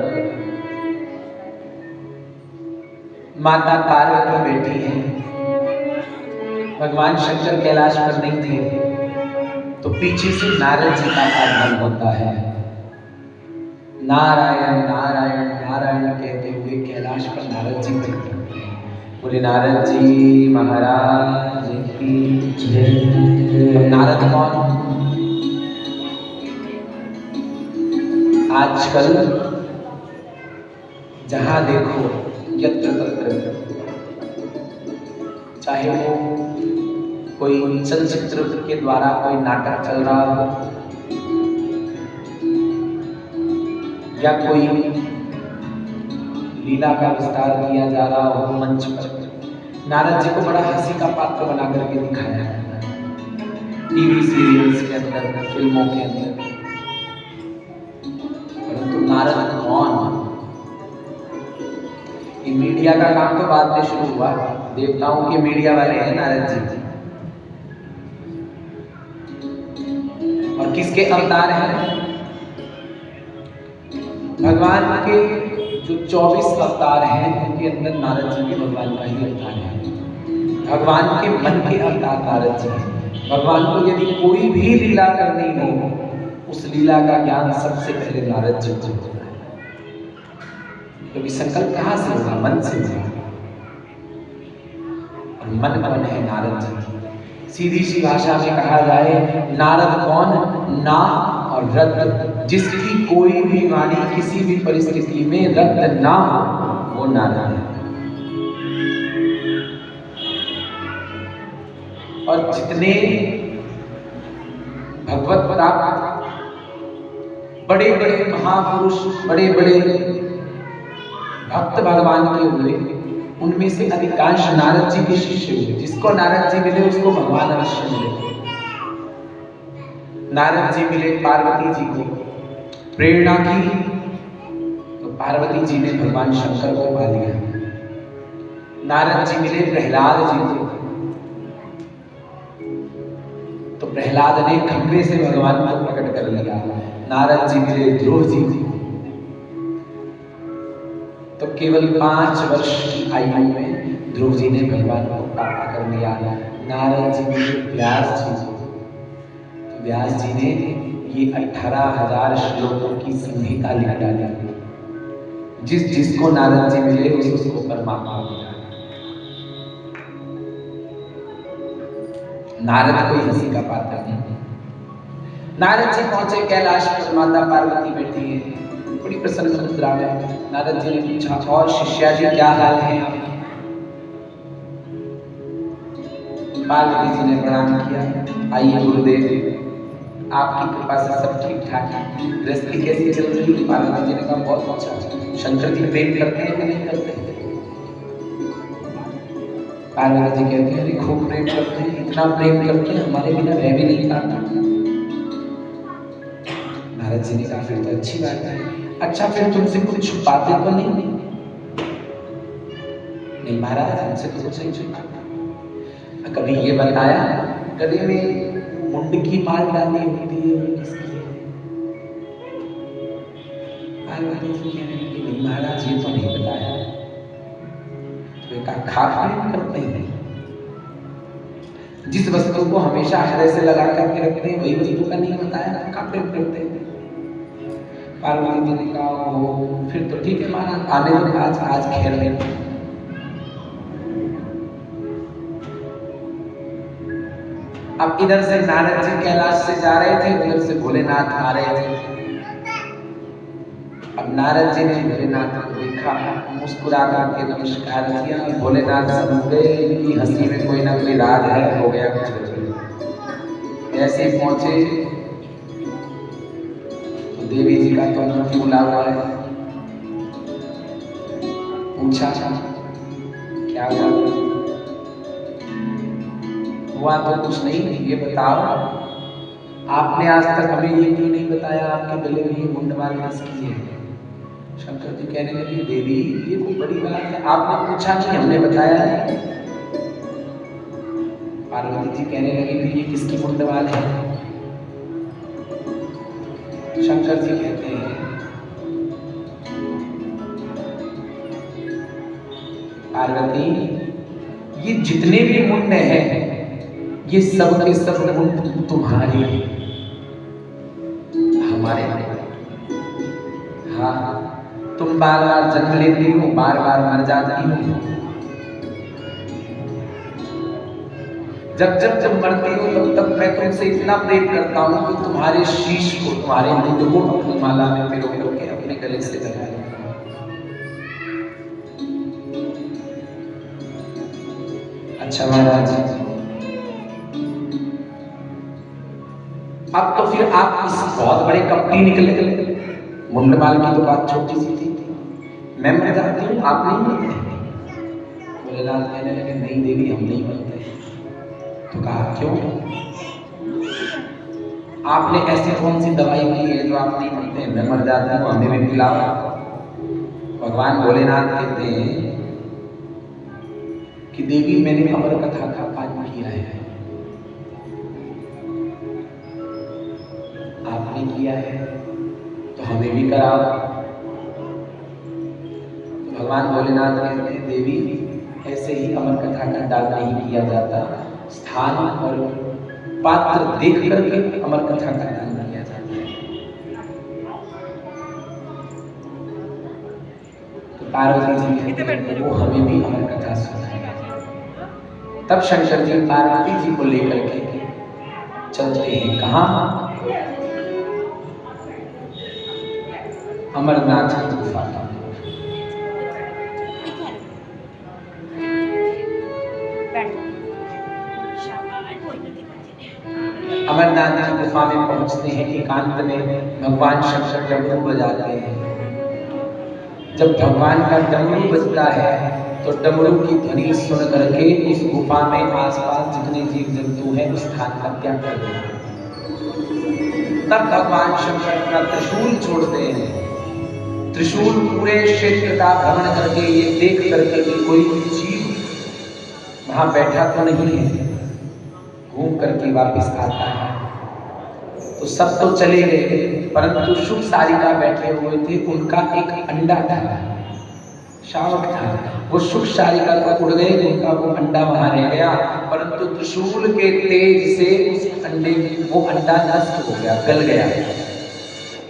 माता पार्वती बैठी हैं। भगवान शंकर कैलाश पर नहीं थे तो पीछे से नारद जी का आगमन होता है। नारायण नारायण नारायण कहते हुए कैलाश पर नारद जी बैठे। बोले नारद जी महाराज की जय। नारद कौन? आजकल जहां देखो यत्र तत्र, चाहे वो कोई चलचित्र के द्वारा कोई नाटक चल रहा हो या कोई लीला का विस्तार किया जा रहा हो मंच पर, नारद जी को बड़ा हंसी का पात्र बना करके दिखाया है टीवी सीरियल्स के अंदर, फिल्मों के अंदर। परंतु नारद कौन? ये मीडिया का काम तो बाद में शुरू हुआ, देवताओं के मीडिया वाले हैं नारद जी। और किसके अवतार हैं? भगवान के जो 24 अवतार हैं उनके अंदर नारद जी भी भगवान का ही अवतार है। भगवान के मन के अवतार नारद जी हैं। भगवान को यदि कोई भी लीला करनी हो, उस लीला का ज्ञान सबसे पहले नारद जी को होता है, क्योंकि संकल्प कहाँ से होगा? मन से होगा। और मन कौन है? नारद जी। सीधी सी भाषा में कहा जाए, नारद कौन? ना और रद्द, जिसकी कोई भी वाणी किसी भी परिस्थिति में रद्द ना हो, वो नारद है। और जितने भगवत प्राप्त बड़े बड़े महापुरुष, बड़े बड़े भक्त भगवान के हुए, उनमें से अधिकांश नारद जी के शिष्य हुए। जिसको नारद जी मिले उसको भगवान अवश्य मिले। नारद जी मिले पार्वती जी को, प्रेरणा की तो पार्वती जी ने भगवान शंकर को पा लिया। नारद जी मिले प्रहलाद जी को तो प्रहलाद ने खंभे से भगवान को प्रकट कर लिया। नारद जी मिले ध्रुव जी तो केवल 5 वर्ष की आयु में ध्रुव जी ने भगवान को प्राप्त कर लिया। नारद जी मिले व्यास जी को, तो व्यास जी ने ये 18,000 श्लोकों की संहिता लिख डाली। जिसको नारद जी मिले उसको परमात्मा मिला। नारद कोई हंसी का पात्र नहीं। नारद जी पहुंचे कैलाश पर, माता पार्वती बैठी है बड़ी प्रसन्न मुद्रा में। नारद जी ने पूछा, और शिष्या जी क्या हाल है आपके? पार्वती जी ने प्रणाम किया, आइए गुरुदेव, आपकी कृपा से सब ठीक ठाक है। गृहस्थी कैसी चल रही है? पार्वती जी ने कहा, बहुत अच्छा। शंकर जी प्रेम करते हैं कि नहीं करते? पार्वती जी कहते हैं, अरे खूब प्रेम करते हैं, इतना प्रेम करते हैं हमारे बिना रह भी नहीं पाता। नारद जी ने कहा, फिर तो अच्छी बात है। अच्छा, फिर तुमसे कुछ छुपाते तो नहीं? नहीं महाराज, हमसे तो कुछ नहीं छुपाते। कभी ये बताया गले में मुंड की माल डाली होती है वो किसकी है? पार्वती जी कहने लगी, नहीं महाराज ये तो नहीं बताया। तो कहा, खा प्रेम करते हैं? जिस वस्तु को हमेशा हृदय से लगा करके रखते हैं वही वस्तु का नहीं बताया, खा प्रेम करते हैं। पार्वती जी ने कहा, ओ फिर तो ठीक है महाराज, आने दो, आज खेल लेंगे। अब इधर से नारद जी कैलाश से जा रहे थे, उधर से भोलेनाथ आ रहे थे। अब नारद जी ने भोलेनाथ को देखा, मुस्कुरा करके नमस्कार किया। भोलेनाथ समझ गए कि हंसी में कोई ना कोई राज है, हो गया कुछ। जैसे ही पहुंचे तो देवी जी का तो मुंह फूला हुआ है। पूछा, क्या हुआ? तो कुछ नहीं, ये बताओ आपने आज तक हमें ये क्यों नहीं बताया आपके गले में ये मुंडमाल किसकी है? शंकर जी कहने लगे, देवी ये कोई बड़ी बात है, आपने पूछा नहीं, हमने बताया नहीं। पार्वती जी कहने लगी, ये किसकी मुंडमाल है? शंकर जी कहते हैं पार्वती, ये जितने भी मुंड हैं ये सब के सब मुंड तुम्हारे हमारे नहीं। हाँ, तुम बार बार जन्म लेती हो, बार बार मर जाती हो। जब जब जब मरती हो तब तब मैं तुमसे इतना प्रेम करता हूं कि तुम्हारे शीश को, तुम्हारे मुंड को अपनी माला में पिरो पिरो के अपने गले से लगा लेता हूं। अच्छा महाराज, अब तो फिर आप इस बहुत बड़े कपटी निकले। मुंडमाल की तो बात छोटी सी थी, मैं मर जाती हूँ आप नहीं मरते। भोलेनाथ कहने लगे नहीं देवी, हम नहीं मरते। तो कहा क्यों? आपने ऐसी कौन सी दवाई की है जो आप नहीं मरते? मैं मर जाता हूँ, हमें भी पिलाओ। भगवान भोलेनाथ कहते हैं कि देवी मैंने अमर कथा का पान किया है, आपने किया है तो हमें भी कराओ। तो भगवान भोलेनाथ कहते हैं देवी ऐसे ही अमर कथा का दान नहीं किया जाता, स्थान और पात्र देख करके अमर कथा का दान किया जाता है। तो पार्वती जी कहते हैं वो हमें भी अमर कथा सुनाएगा। तब शंकर जी पार्वती जी को लेकर के चलते हैं कहाँ? अमरनाथ की गुफा। अमरनाथ की गुफा में पहुंचते हैं। एकांत में भगवान शंकर डमरू बजाते हैं। जब भगवान का डमरू बजता है तो डमरू की ध्वनि सुन करके उस गुफा में आसपास जितने जीव जंतु हैं उस स्थान का त्याग कर देते हैं। तब भगवान शंकर अपना त्रिशूल छोड़ते हैं। त्रिशूल पूरे क्षेत्र का भ्रमण करके ये देख करके कि कोई जीव वहां बैठा तो नहीं है, घूम करके वापस आता है। तो सब तो चले गए, परंतु शुक सारिका बैठे हुए थे, उनका एक अंडा था, शावक था। वो शुक सारिका तो उड़ गए, उनका वो अंडा वहां रह गया, परंतु त्रिशूल के तेज से उस अंडे वो अंडा नष्ट हो गया, गल गया।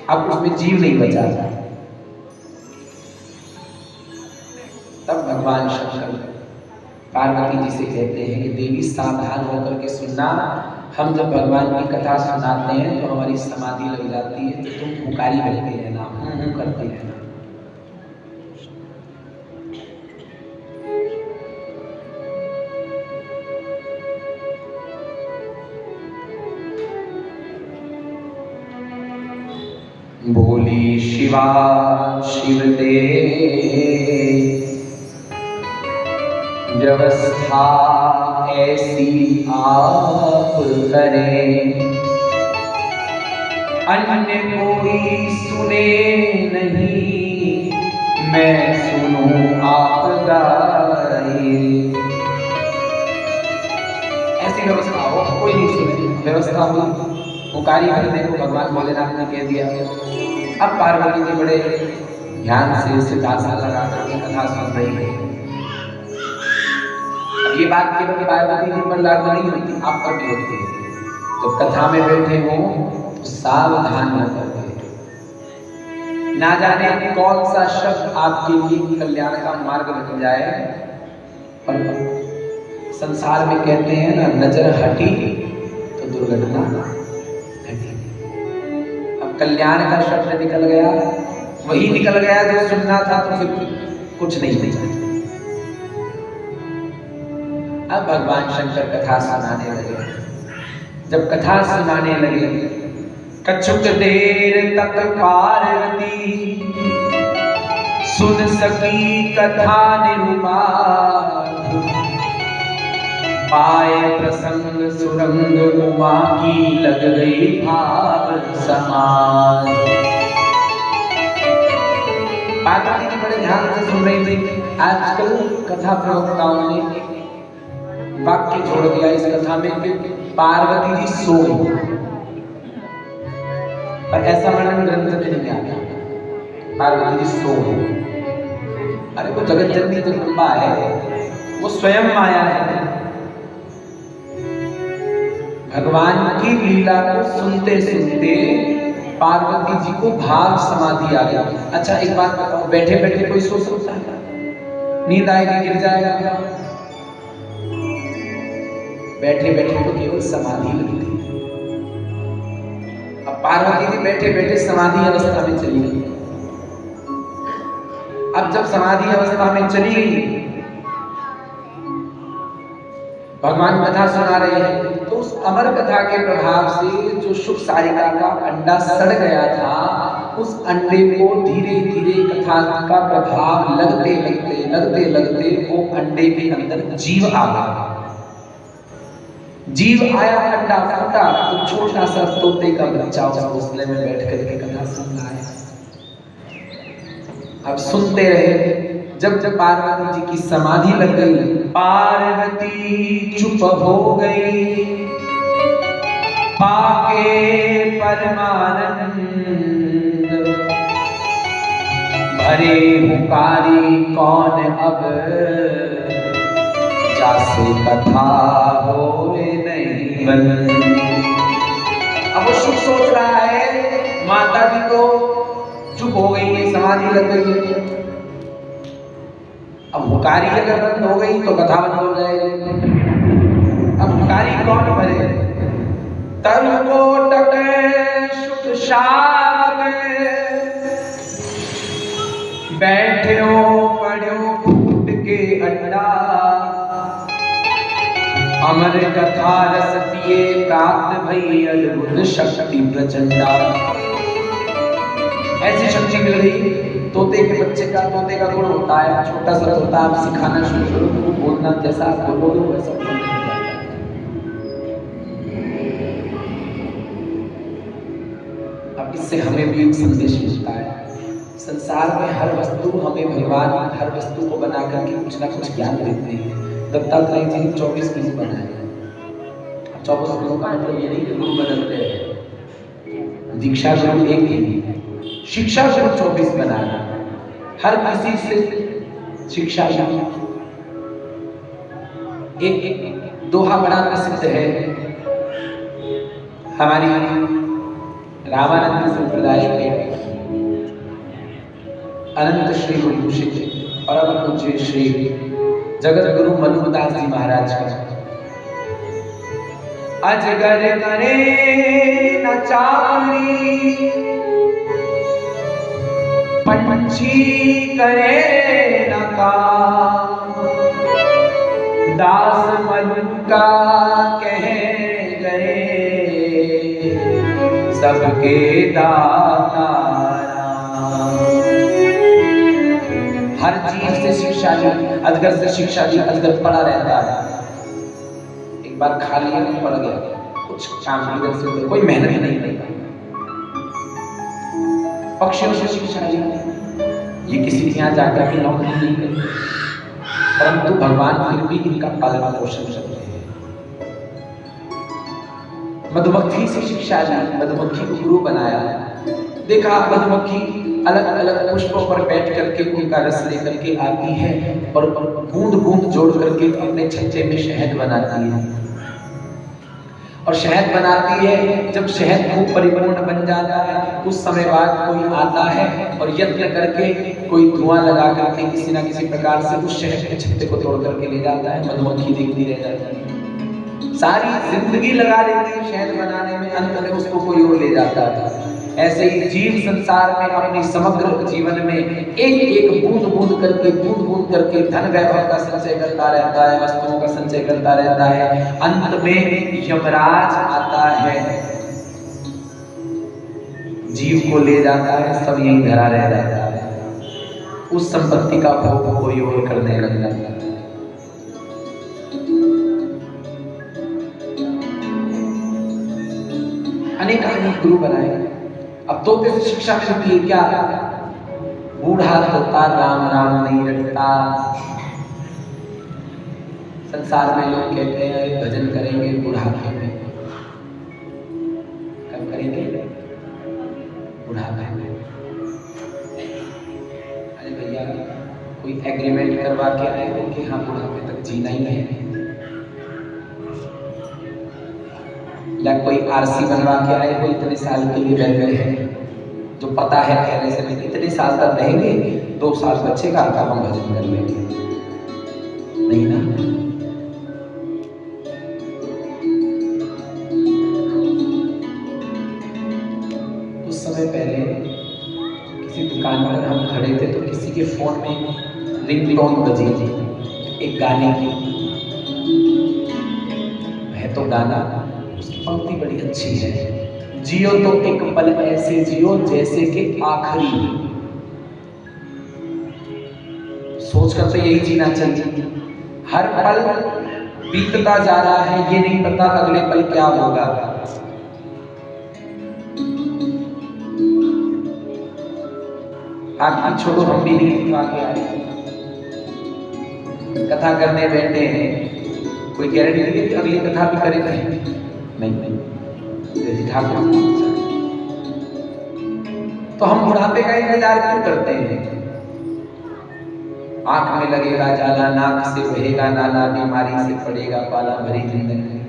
अब उसमें जीव नहीं बचा था। तब भगवान शंकर पार्वती जी से कहते हैं कि देवी सावधान होकर के सुनना, हम जब भगवान की कथा सुनाते हैं तो हमारी समाधि लग जाती है, तो तुम पुकारी बैठते रहना, करते रहना। बोली शिवा शिवते व्यवस्था ऐसी आप करें, अन्य कोई सुने नहीं, मैं सुनूं आप गाए। ऐसी व्यवस्था हो, कोई नहीं सुने, व्यवस्था हुई। पुकारी करने को भगवान भोलेनाथ ने कह दिया। अब पार्वती जी बड़े ध्यान से सितासा लगा करके कथा सुन रही है। ये बात केवल पार्वती जी पर लागू नहीं होती, आप पर भी होती है। जब कथा में बैठे हो तो सावधान होकर के, ना जाने कौन सा शब्द आपके लिए कल्याण का मार्ग बन जाए। पर संसार में कहते हैं ना, नजर हटी तो दुर्घटना घटी। अब कल्याण का शब्द निकल गया, वही निकल गया जो सुनना था, तो फिर कुछ नहीं बचा। अब भगवान शंकर कथा सुनाने लगे। जब कथा सुनाने लगे, कछुक देर तक पार्वती सुन सकी कथा निरुपाध, पाए प्रसंग सुरंग उमा की लग गई भाव समान। पार्वती जी बड़े ध्यान से सुन रही थी। आजकल कथा प्रवक्ताओं ने वाक्य जोड़ दिया इस कथा में कि पार्वती जी सो गई। पर ऐसा वर्णन ग्रंथ में नहीं आता। पार्वती जी सो गई। अरे वो जगत जननी जगदम्बा है, वो स्वयं माया है। भगवान की लीला को सुनते सुनते पार्वती जी को भाव समाधि आ गया। अच्छा एक बात बताओ, बैठे बैठे कोई सो सकता है? नींद आएगी गिर जाएगा। बैठे बैठे तो केवल समाधि लगती है। अब पार्वती जी बैठे बैठे समाधि अवस्था में चली गई। अब जब समाधि अवस्था में चली गई, भगवान कथा सुना रहे हैं, तो उस अमर कथा के प्रभाव से जो शुभ सारिका का अंडा सड़ गया था, उस अंडे को धीरे धीरे कथा का प्रभाव लगते लगते वो अंडे के अंदर जीव आ गया। जीव आया, अंडा फूटा, तो छोटा सा तोते का बच्चा उस घोंसले में बैठ करके कथा सुन रहा है। अब सुनते रहे। जब जब पार्वती जी की समाधि लग गई, पार्वती चुप हो गई, पाके परमानंद भरे हुकारी कौन अब, जासे कथा होवे नहीं बंद। अब वो शुभ सोच रहा है, माता जी तो चुप हो गई है, समाधि लग गई है। अब हुकारी अगर बंद हो गई तो कथा बंद हो जाएगी। अब हुकारी कौन भरे? तरु कोटक सुख शाम बैठो पढ़ो फूट के अंडा, अमर कथा रस पिए प्राप्त भई अद्भुत शक्ति प्रचंडा। ऐसी शक्ति मिल गई। तोते के बच्चे का, तोते का गुण होता है, छोटा सा तोता आप सिखाना शुरू करो तो वो बोलना जैसा आप बोलोगे वैसा बोलना। अब इससे हमें भी एक संदेश मिलता है। संसार में हर वस्तु, हमें भगवान हर वस्तु को बना करके कुछ ना कुछ ज्ञान देते हैं। दत्तात्रेय जी ने 24 गुरु बनाए। 24 गुरु का मतलब ये नहीं कि गुरु बदलते हैं, दीक्षा गुरु एक ही, शिक्षा गुरु 24 बनाया। हर किसी से शिक्षा एक दोहा बड़ा प्रसिद्ध है हमारी रामानंद संप्रदाय के अनंत श्री गुरुभूषित परम पूज्य श्री जगत गुरु मनुदास जी महाराज का। अजगर करे न चारी, पंछी करे न काम, दास मनु का कह गए सबके दाता राम। हर जीव से शिक्षा ली, अजगर से शिक्षा ली। अजगर पड़ा रहता है, एक बार खा लिया पड़ गया, कुछ काम इधर से उधर, कोई मेहनत नहीं करता। पक्षियों से शिक्षा ली, ये किसी के यहाँ जाकर भी नौकरी नहीं करते, परंतु भगवान फिर भी इनका पालन पोषण करते हैं। मधुमक्खी से शिक्षा ली, मधुमक्खी को गुरु बनाया। देखा मधुमक्खी अलग अलग पुष्पों पर बैठ करके उनका रस लेकर के आती है और बूंद बूंद जोड़ करके अपने छज्जे में शहद बनाती है। और शहद बनाती है, जब शहद खूब परिपूर्ण बन जाता है कुछ समय बाद कोई आता है और यत्न करके कोई धुआं लगा करके किसी ना किसी प्रकार से उस शहद के छत्ते को तोड़ करके ले जाता है। मधुमक्खी देखती रह जाती है, सारी जिंदगी लगा लेती है शहद बनाने में, अंत में उसको कोई और ले जाता है। ऐसे ही जीव संसार में अपनी समग्र जीवन में एक एक बूंद बूंद करके धन वैभव का संचय करता रहता है, वस्तुओं का संचय करता रहता है। अंत में यमराज आता है, जीव को ले जाता है, सब यहीं धरा रह जाता है। उस संपत्ति का भोग कोई और करने लग जाता है। अनेक अनेक गुरु बनाए। अब तोते से शिक्षा मिलती है क्या? बूढ़ा तोता राम राम नहीं रटता। संसार में लोग कहते हैं भजन करेंगे बुढ़ापे में, कब करेंगे? बुढ़ापे में। अरे भैया कोई एग्रीमेंट करवा के आए हो कि हाँ बुढ़ापे तक जीना ही है, या कोई आरसी बनवा के आए हो इतने साल के लिए रह गए हैं, जो पता है पहले से नहीं इतने साल तक रहेंगे, 2 साल बच्चे का आता हम भजन कर लेंगे, नहीं ना। कुछ समय पहले किसी दुकान पर हम खड़े थे तो किसी के फोन में रिंगटोन बजी थी एक गाने की, है तो गाना, उसकी पंक्ति बड़ी अच्छी है, जियो तो एक पल ऐसे जियो जैसे कि आखिरी। सोच कर तो यही जीना चाहिए, हर पल बीतता जा रहा है, ये नहीं पता अगले पल क्या होगा। आप छोड़ो, हम भी नहीं लिखवा के आए, कथा करने बैठे हैं, कोई गारंटी नहीं कि अगली कथा भी करेंगे, नहीं। ठाकुर तो हम बुढ़ापे का इंतजार क्यों करते हैं? आंख में लगेगा जाला, नाक से बहेगा नाला, बीमारी से पड़ेगा पाला भरी जिंदगी।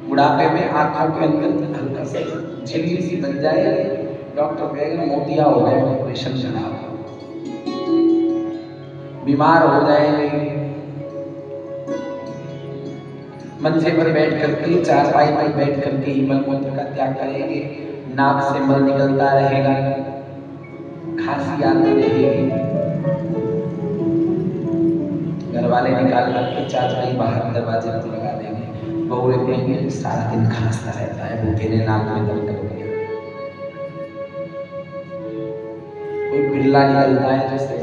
बुढ़ापे में आंखों के अंदर हल्का सा झिल्ली सी बन जाए, डॉक्टर कहेगा मोतिया हो गए, ऑपरेशन खराब, बीमार हो जाएंगे, मंचे पर बैठ करके, चारपाई पर बैठ करके ही मलमूत्र का त्याग करेंगे, नाक से मल निकलता रहेगा, खांसी आती रहेगी, घर वाले निकाल करके चारपाई बाहर दरवाजे पर लगा देंगे, बहू कहेंगे सारा दिन खांसता रहता है, वो तेरे नाक में दर्द कर दिया। कोई बिल्ला निकलता है जैसे,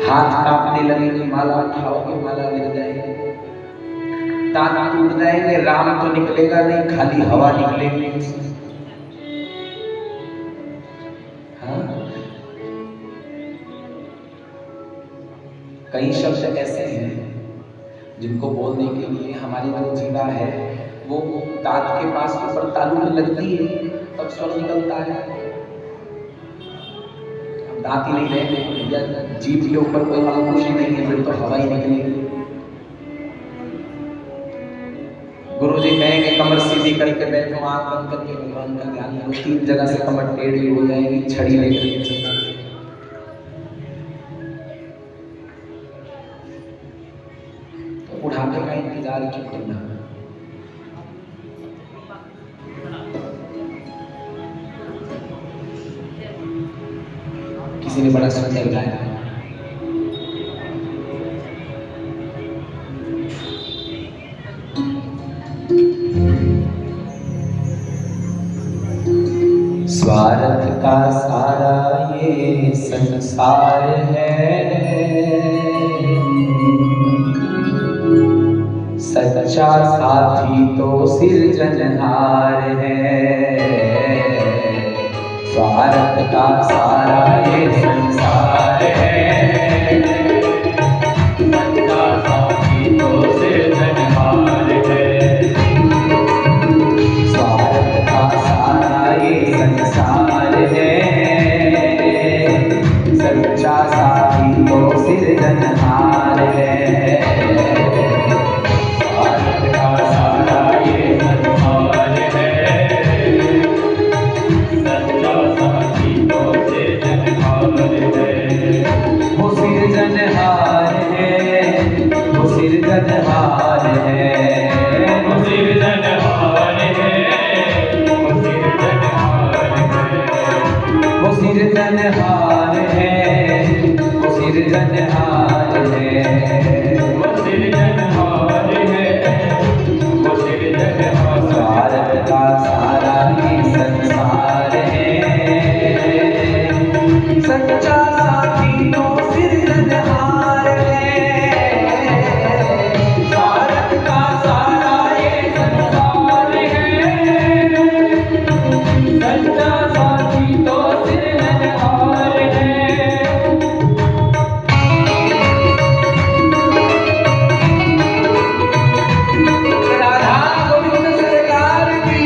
हाथ कांपने लगेंगे, माला उठाओगे माला गिर जाएगी, दांत टूट जाएंगे, राम तो निकलेगा नहीं, खाली हवा निकलेगी। हाँ? कई शब्द ऐसे हैं जिनको बोलने के लिए हमारी जो जीवा है वो दांत के पास ऊपर तालू में लगती है, तब स्वर निकलता है। दांत ही नहीं रहेंगे, जीभ के ऊपर कोई अंकुश ही नहीं है, फिर तो हवा ही निकलेगी। गुरु जी कहेंगे कमर सीधी करके बैठो, आंख बंद करके भगवान का ध्यान करो, 3 जगह से कमर टेढ़ी हो जाएगी, छड़ी लेकर चलना। तो बुढ़ापे का इंतजार क्यों करना? किसी ने बड़ा सुंदर गाया, स्वार्थ का सारा ये संसार है, सच्चा साथी तो सिरजनहार है। स्वार्थ का सारा ये संसार है, सच्चा साथी तो सिरजनहार है। स्वार्थ का सारा ये संसार है, सच्चा साथी तो सिरजनहार है। सिरजनहार है, वो सिरजनहार है, वो सिरजनहार है, वो सिरजनहार है, वो सिरजनहार है, वो सिरजनहार है, वो सिरजनहार है, वो सिरजनहार। स्वार्थ का सारा ये संसार है, सच्चा साथी तो सिरजनहार है। स्वार्थ का सारा ये संसार है, सच्चा साथी तो सिरजनहार है। राधा गोविंद सरकार की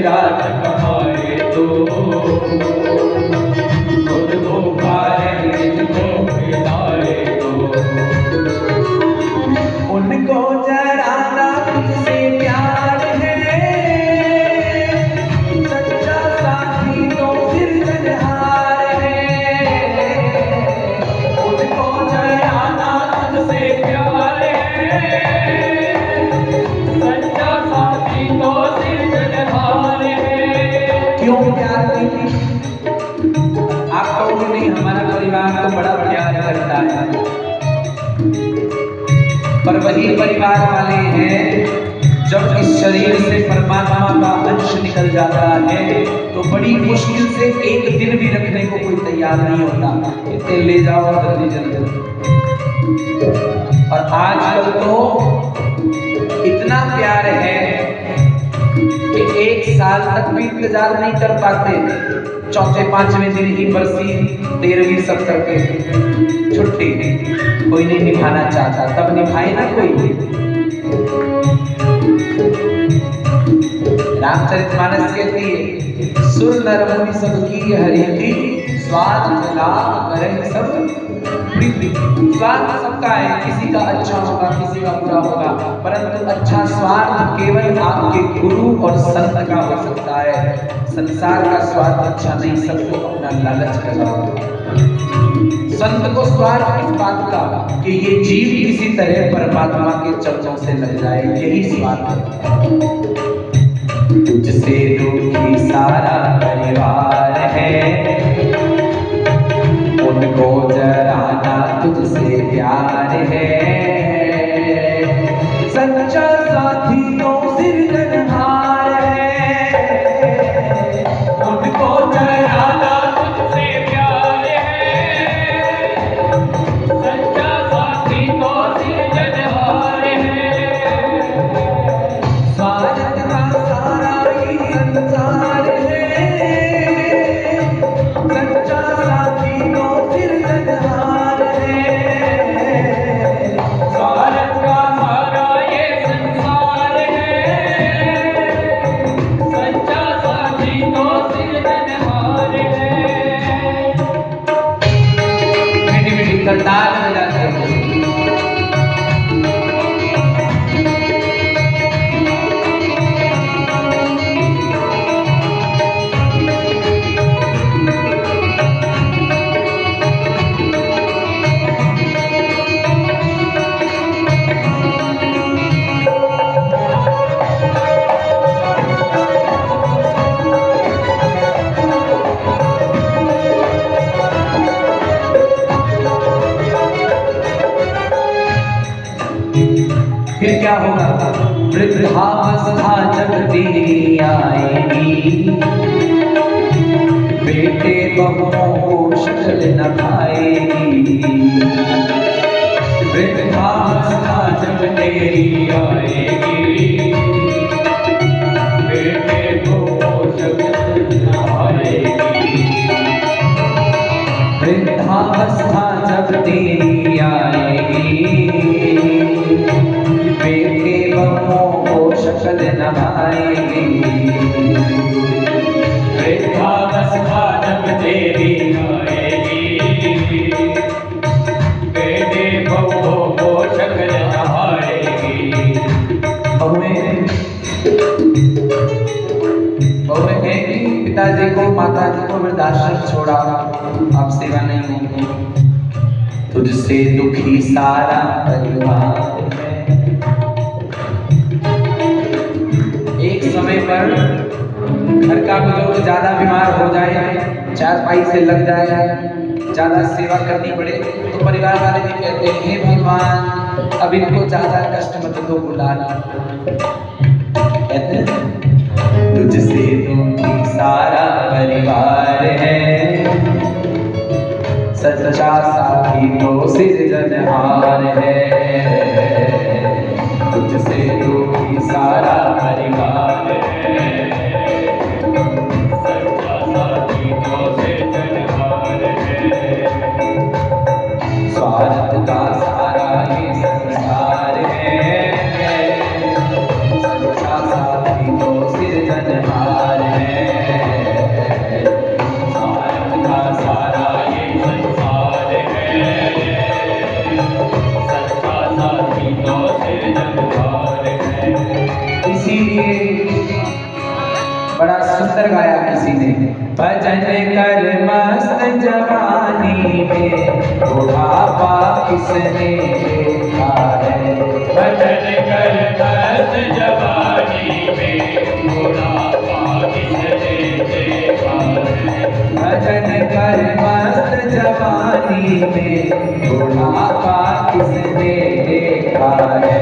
रात कमाए तो खुद को पाए जिनको खिलाए तो उनको जराना तुझसे प्यार है सच्चा साथी तो फिर जनहार है उनको जराना तुझसे प्यार है सच्चा साथी तो फिर जनहार है। क्यों प्यार नहीं? आप कहोगे नहीं हमारा परिवार तो बड़ा प्यार करता है, पर वही परिवार वाले हैं जब इस शरीर से परमात्मा का अंश निकल जाता है तो बड़ी मुश्किल से एक दिन भी रखने को कोई तैयार नहीं होता, इसे ले जाओ जल्दी जल्दी। और आजकल तो इतना प्यार है कि एक साल तक भी इंतजार नहीं कर पाते, चौथे पांचवें दिन ही बरसी 13वीं सब करके छुट्टी, कोई नहीं निभाना चाहता, तब निभाए ना कोई। रामचरितमानस कहती है सुर नर मुनि सबकी हरि की स्वार्थ लाभ करे सब प्रीति। स्वार्थ सबका है, किसी का अच्छा होगा किसी का बुरा होगा, परंतु अच्छा स्वार्थ केवल आपके गुरु और संत का हो सकता है। संसार का स्वार्थ अच्छा नहीं, सबको अपना लालच लगाओ। संत को स्वार्थ इस बात का कि ये जीव किसी तरह परमात्मा के चरणों से लग जाए, यही स्वार्थ है। तुझसे दुखी सारा परिवार है उनको जराना तुझसे प्यार है सच्चा साथी तो सिरजनहार है उनको जराना तुझसे प्यार है सच्चा साथी तो सिरजनहार है। स्वार्थ का सारा ही संसार है सच्चा साथी तो सिरजनहार है। स्वार्थ का सारा ये संसार है सच्चा साथी तो सिरजनहार है। मीठी मीठी करताल बजाते हैं। फिर क्या होगा? वृद्धावस्था जब तेरी आएगी बेटे बहुओं को शक्ल न पाएगी। वृद्धावस्था जब तेरी आएगी बेटे बहुओं को शक्ल न पाएगी। वृद्धावस्था जब तेरी आएगी बेटे बहुओं को शक्ल न आएगी। वृद्धावस्था जब तेरी आएगी बेटे बहुओं को शक्ल न आएगी। बहुएं कहेंगी पिताजी को माताजी को वृद्धाश्रम छोड़ा, आप सेवा नहीं होगी। तुझसे दुखी सारा परिवार है। एक समय पर घर का बुजुर्ग ज्यादा बीमार हो जाए, चारपाई से लग जाए, ज्यादा सेवा करनी पड़े, तो परिवार वाले भी कहते हैं हे भगवान अब इनको ज्यादा कष्ट मत दो, बुला कहते हैं तुझसे दुखी सारा परिवार है सच्चा साथी तो सिरजनहार है। तुझसे दुखी सारा परिवार है सच्चा साथी तो सिरजनहार है। स्वार्थ का सारा ये संसार है सच्चा साथी तो सिरजनहार बड़ा सुंदर गाया किसी ने। भजन कर मस्त जवानी में बुढ़ापा किसने देखा है। भजन कर मस्त जवानी में बुढ़ापा किसने देखा है। भजन कर मस्त जवानी में बुढ़ापा किसने देखा है।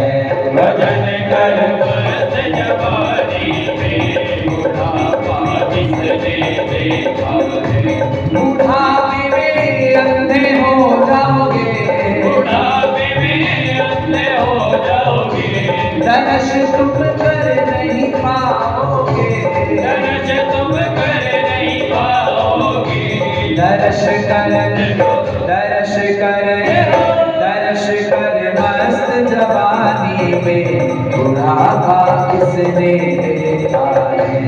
भजन कर मस्त जवानी में बुढ़ापा किसने देखा है। बुढ़ापे में अंधे हो जाओगे, बुढ़ापे में अंधे हो जाओगे। दर्श तुम कर नहीं पाओगे, दर्श तुम कर नहीं पाओगे। दर्श कर दर्श कर दर्श कर मस्त जवानी में बुढ़ापा किसने देखा है।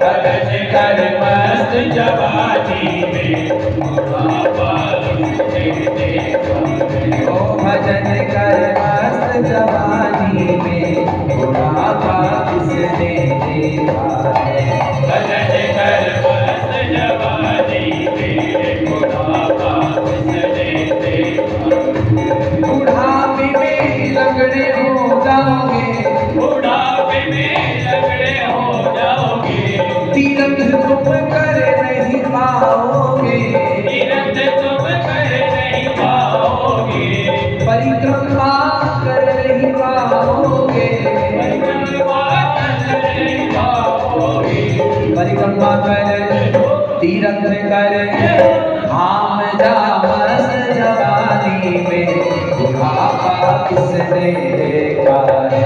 दर्श कर मस्त जवानी में बुढ़ापा किसने देखा है। ओ भजन कर मस्त जवानी में बुढ़ापा किसने देखा है। भजन कर मस्त जवानी में बुढ़ापा किसने देखा है। बुढ़ापे में लंगड़े हो जाओगे, बुढ़ापे में लंगड़े हो जाओगे। तीरथ तुम कर नहीं पाओगे, तीरथ तुम कर नहीं पाओगे। परिक्रमा कर नहीं पाओगे, परिक्रमा कर नहीं पाओगे। परिक्रमा कर तीरथ कर धाम जा मस्त जवानी में बुढ़ापा किसने देखा है।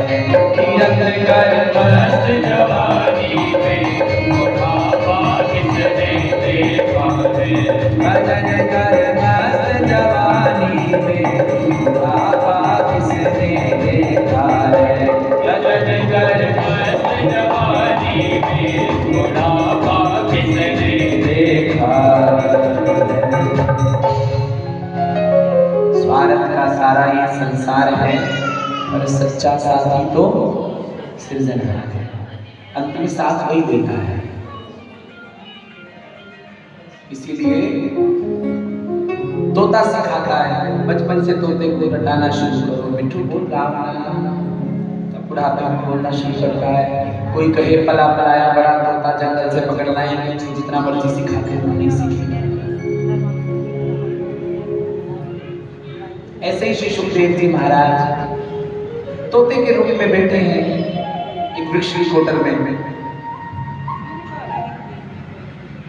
तीरथ कर मस्त जवानी में बुढ़ापा किसने देखा है। भजन कर मस्त जवानी में बुढ़ापा किसने देखा है। भजन कर मस्त जवानी में बुढ़ापा किसने देखा स्वार्थ का सारा ये संसार है और सच्चा साथी तो सृजनहार है। अंत में साथ वही देता है। इसीलिए तोता सिखाता है, बचपन से तोते को रटाना शुरू करो। मिठू बोल रहा तब बुढ़ापे में बोलना शुरू करता है। कोई कहे पला पलाया बड़ा तोता जंगल से पकड़ना है, जितना मर्जी सिखाते हो नहीं सीखेगा। ऐसे ही श्री सुखदेव जी महाराज तोते के रूप में बैठे हैं एक वृक्ष की कोटर में।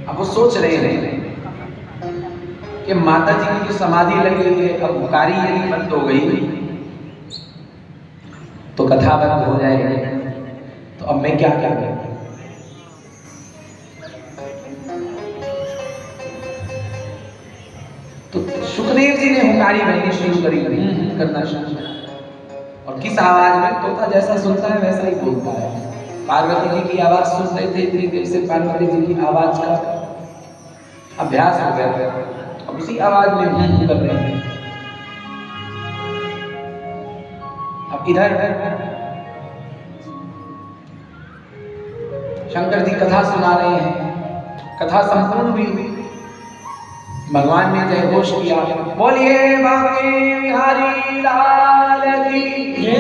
अब वो सोच रहे हैं कि माता जी की जो समाधि लगी हुई है, अब हुकारी यदि बंद हो गई तो कथा बंद हो जाएगी, तो अब मैं क्या करूं। तो सुखदेव जी ने हुकारी बहनी शुरू करी करना शुरू किया। और किस आवाज में? तोता जैसा सुनता है वैसा ही बोलता है। पार्वती जी की आवाज सुन रहे थे इतनी देर से, पार्वती जी की आवाज का अभ्यास हो गया, अब उसी आवाज में कर रहे हैं। अब इधर शंकर जी कथा सुना रहे हैं। कथा संपूर्ण हुई, भगवान ने जय घोष किया, बोलिए बांके बिहारी लाल की जय।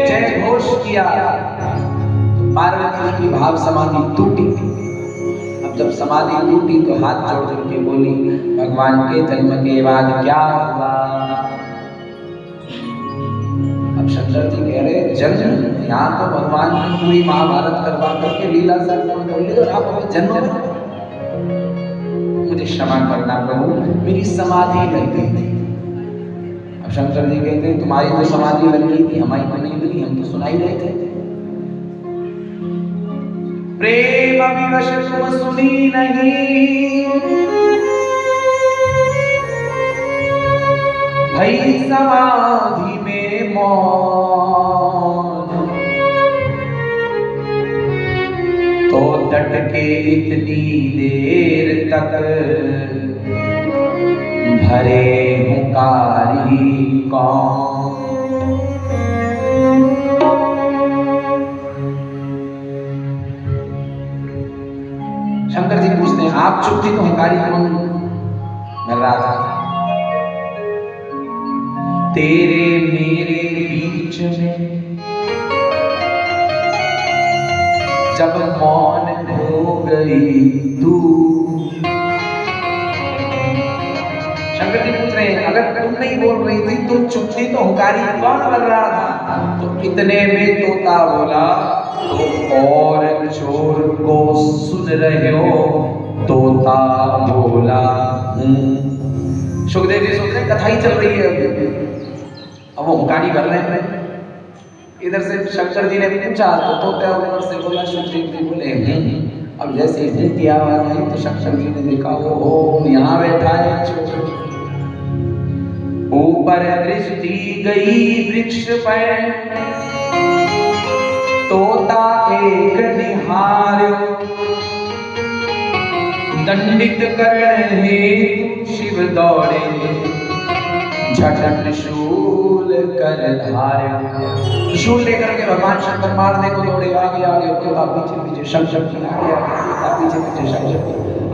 जय घोष किया तो पार्वती की भाव समाधि टूटी। अब जब समाधि टूटी तो हाथ जोड़ करके बोली, भगवान के जन्म के बाद क्या हुआ। अब शंकर जी कह रहे, जन्म यहाँ तो भगवान ने पूरी महाभारत करवा करके लीला संपूर्ण कर ली और आप हमें जन्म। मुझे क्षमा करना प्रभु, मेरी समाधि लग गई थी। अब शंकर जी कहते हैं, तुम्हारी तो समाधि लग गई थी, हमारी तो नहीं लगी, हम तो सुना ही रहे थे। प्रेम विवश तुम सुनी नहीं, भई समाधि में मौन। तो डट के इतनी देर तक भरे हुकारी कौन। शंकर जी पूछते हैं आप चुप थी तो हंकारी कौन मिल रहा था? तेरे मेरे बीच में जब मौन हो गई तू। शंकर जी पूछ रहे हैं अगर तुम नहीं बोल रही थी, तुम चुप थी तो हुकारी कौन बन रहा था? तो इतने में तोता बोला तो और चोर को सुन रहे हो? तोता बोला सुखदेव जी सोच रहे कथा ही चल रही है अभी, अब वो हुकारी बन रहे हैं। इधर से शंकर जी ने पूछा तो तोता ऊपर से बोला, सुखदेव जी बोले अब जैसे ही की आवाज आई तो शंकर जी ने देखा वो यहाँ बैठा है चोर। ऊपर दृष्टि गई वृक्ष पर, तोता एक निहार्यो, दंडित करण हेतु शिव दौड़े, झट त्रिशूल कर धार्यो। त्रिशूल लेकर के भगवान शंकर मारने को दौड़े, आगे आगे तोता पीछे पीछे, शंकर जी आगे आगे तोता पीछे पीछे शंकर।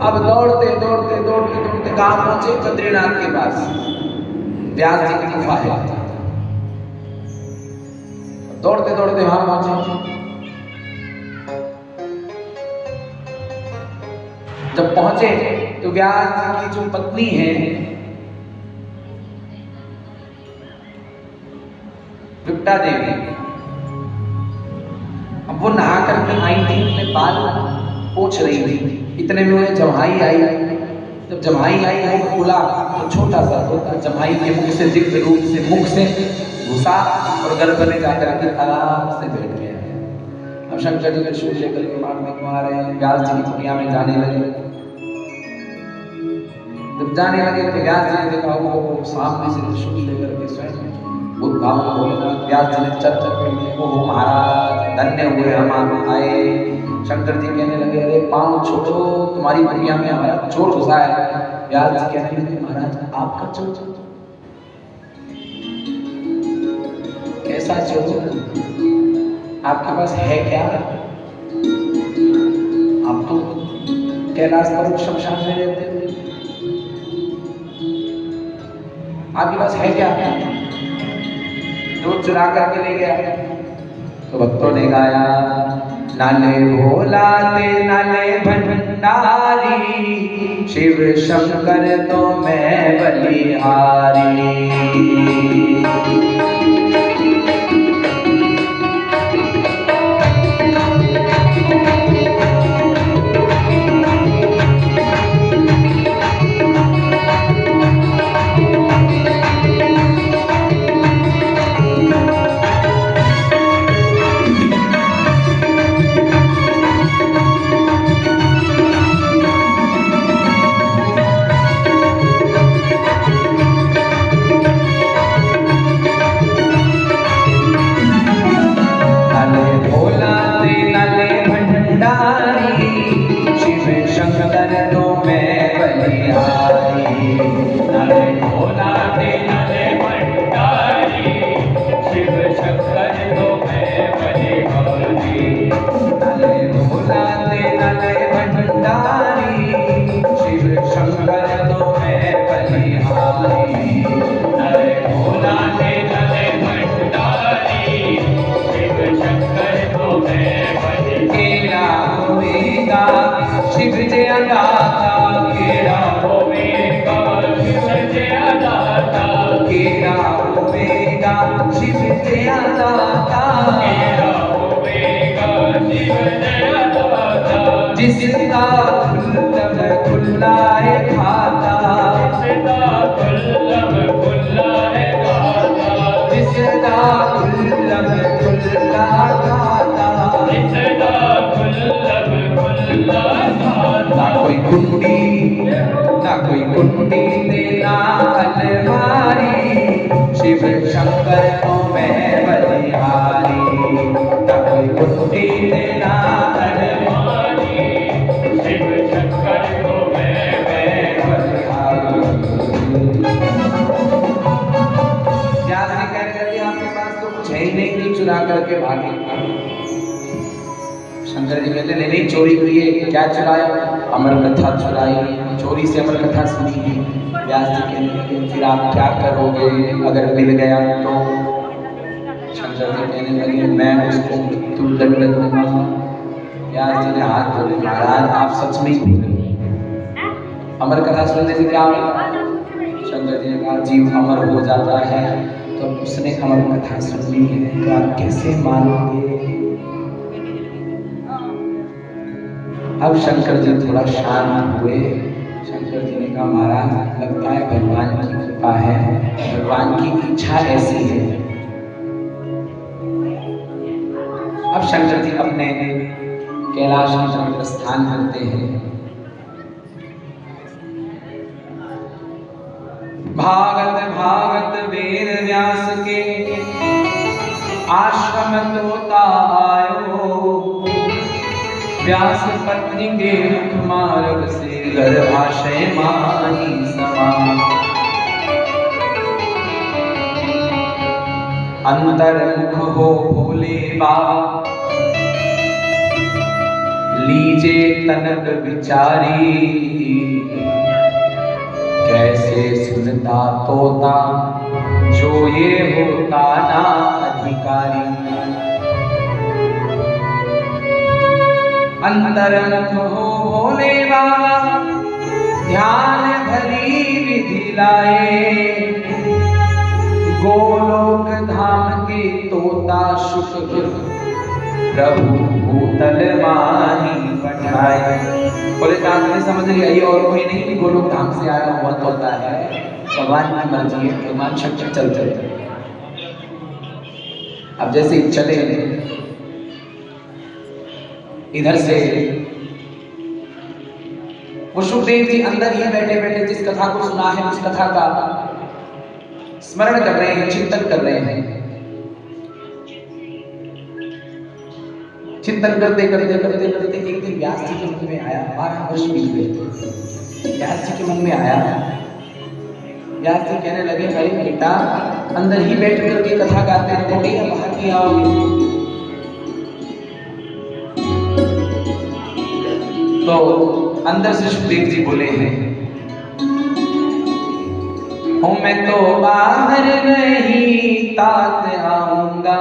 अब दौड़ते दौड़ते दौड़ते दौड़ते कहाँ पहुंचे? बद्रीनाथ के पास, व्यास जी की गुफा है। दौड़ते दौड़ते वहां पहुंचे। जब पहुंचे तो व्यास जी की जो पत्नी है विप्टा देवी, अब वो नहा करके आई थी, अपने बाल पोंछ रही थी। इतने में उन्हें जम्हाई आई। जब जम्हाई आई मुख खुला तो छोटा सा तोता जम्हाई के मुख से दिव्य रूप से मुख से घुसा और गर्भ में जाकर के आराम से बैठ गया। अब शंकर जी त्रिशूल लेकर के मारने को आ रहे हैं, व्यास जी की दुनिया में जाने लगे। जब जाने लगे तो व्यास जी ने देखा वो सामने से त्रिशूल लेकर के स्वयं बुद्ध भाव में बोले। व्यास जी ने चर्चा कर वो महाराज धन्य हुए हम आप आए। शंकर जी कहने लगे अरे पांव छोड़ो, तुम्हारी दुनिया में हमारा चोर घुसा है। व्यास जी कहने लगे महाराज आपका चोर? कैसा चोर? आपके पास है क्या? आप तो कैलाश पर शमशान में रहते हो, आपके पास है क्या? जो चुरा करके ले गया। तो भक्तों ने गाया नाले भोला ते नाले भंडारी, शिव शंकर तो मैं बलिहारी। जिसका खुल्लम खुल्ला है खाता, जिसका खुल्लम खुल्ला है खाता, जिसका खुल्लम खुल्ला खाता, जिसका खुल्लम खुल्ला खाता। ना कोई कुंडी देना अलमारी, शिव शंकर को मैं बलिहारी। ना कोई कुंडी देना अलमारी, शिव शंकर को मैं बलिहारी। व्यास जी कहने लगे आपके पास तो कुछ है ही नहीं, चुरा करके भागे। शंकर जी कहते नहीं नहीं, चोरी हुई है। क्या चुराया? अमर कथा चुराई, चोरी से अमर कथा सुनी है। व्यास जी कहने लगे फिर आप क्या करोगे अगर मिल गया तो? शंकर जी कहने लगे मैं उसको मृत्यु दंड दूंगा। व्यास जी ने हाथ जोड़े, महाराज आप सच में ही भूल गए, अमर कथा सुनने से क्या होगा? शंकर जी ने कहा जीव अमर हो जाता है, तो उसने अमर कथा सुनी है तो आप कैसे मानोगे? अब शंकर जी थोड़ा शांत हुए। शंकर जी ने कहा महाराज लगता है भगवान की कृपा है, भगवान की इच्छा ऐसी है। अब शंकर जी अपने कैलाश की तरफ प्रस्थान करते हैं। भागत भागत वेद व्यास के आश्रम तोता आयो, व्यास पत्नी के मुख मार्ग से गर्भाशय माही समा। अंतर्मुख हो भोले बाबा, लीजे तनक विचारी। कैसे सुनता तोता जो ये होता ना अधिकारी। अंतर्मुख हो भोले बाबा, ध्यान भली विधि लाए। गोलोक धाम के तोता शुक्र, प्रभु भूतल माही पठाए। बोले दास ने समझ लिया ये और कोई नहीं कि गोलोक धाम से आया हुआ तोता है, भगवान की मर्जी है, भगवान शंकर चलते। अब जैसे चले इधर से वो सुखदेव जी अंदर ही बैठे बैठे जिस कथा को सुना है उस कथा का स्मरण कर रहे हैं, चिंतन कर रहे हैं। चिंतन करते करते करते करते एक दिन व्यास जी के मुख में आया। 12 वर्ष बीत गए, व्यास जी के मुख में आया। व्यास जी कहने लगे अरे बेटा अंदर ही बैठ करके कथा गाते रहोगे या बाहर ही आओगे? तो अंदर से सुखदेव जी बोले हैं हूँ मैं तो बाहर नहीं तात आऊंगा,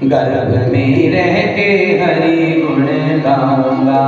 गर्भ में रह के हरि गुण गाऊंगा।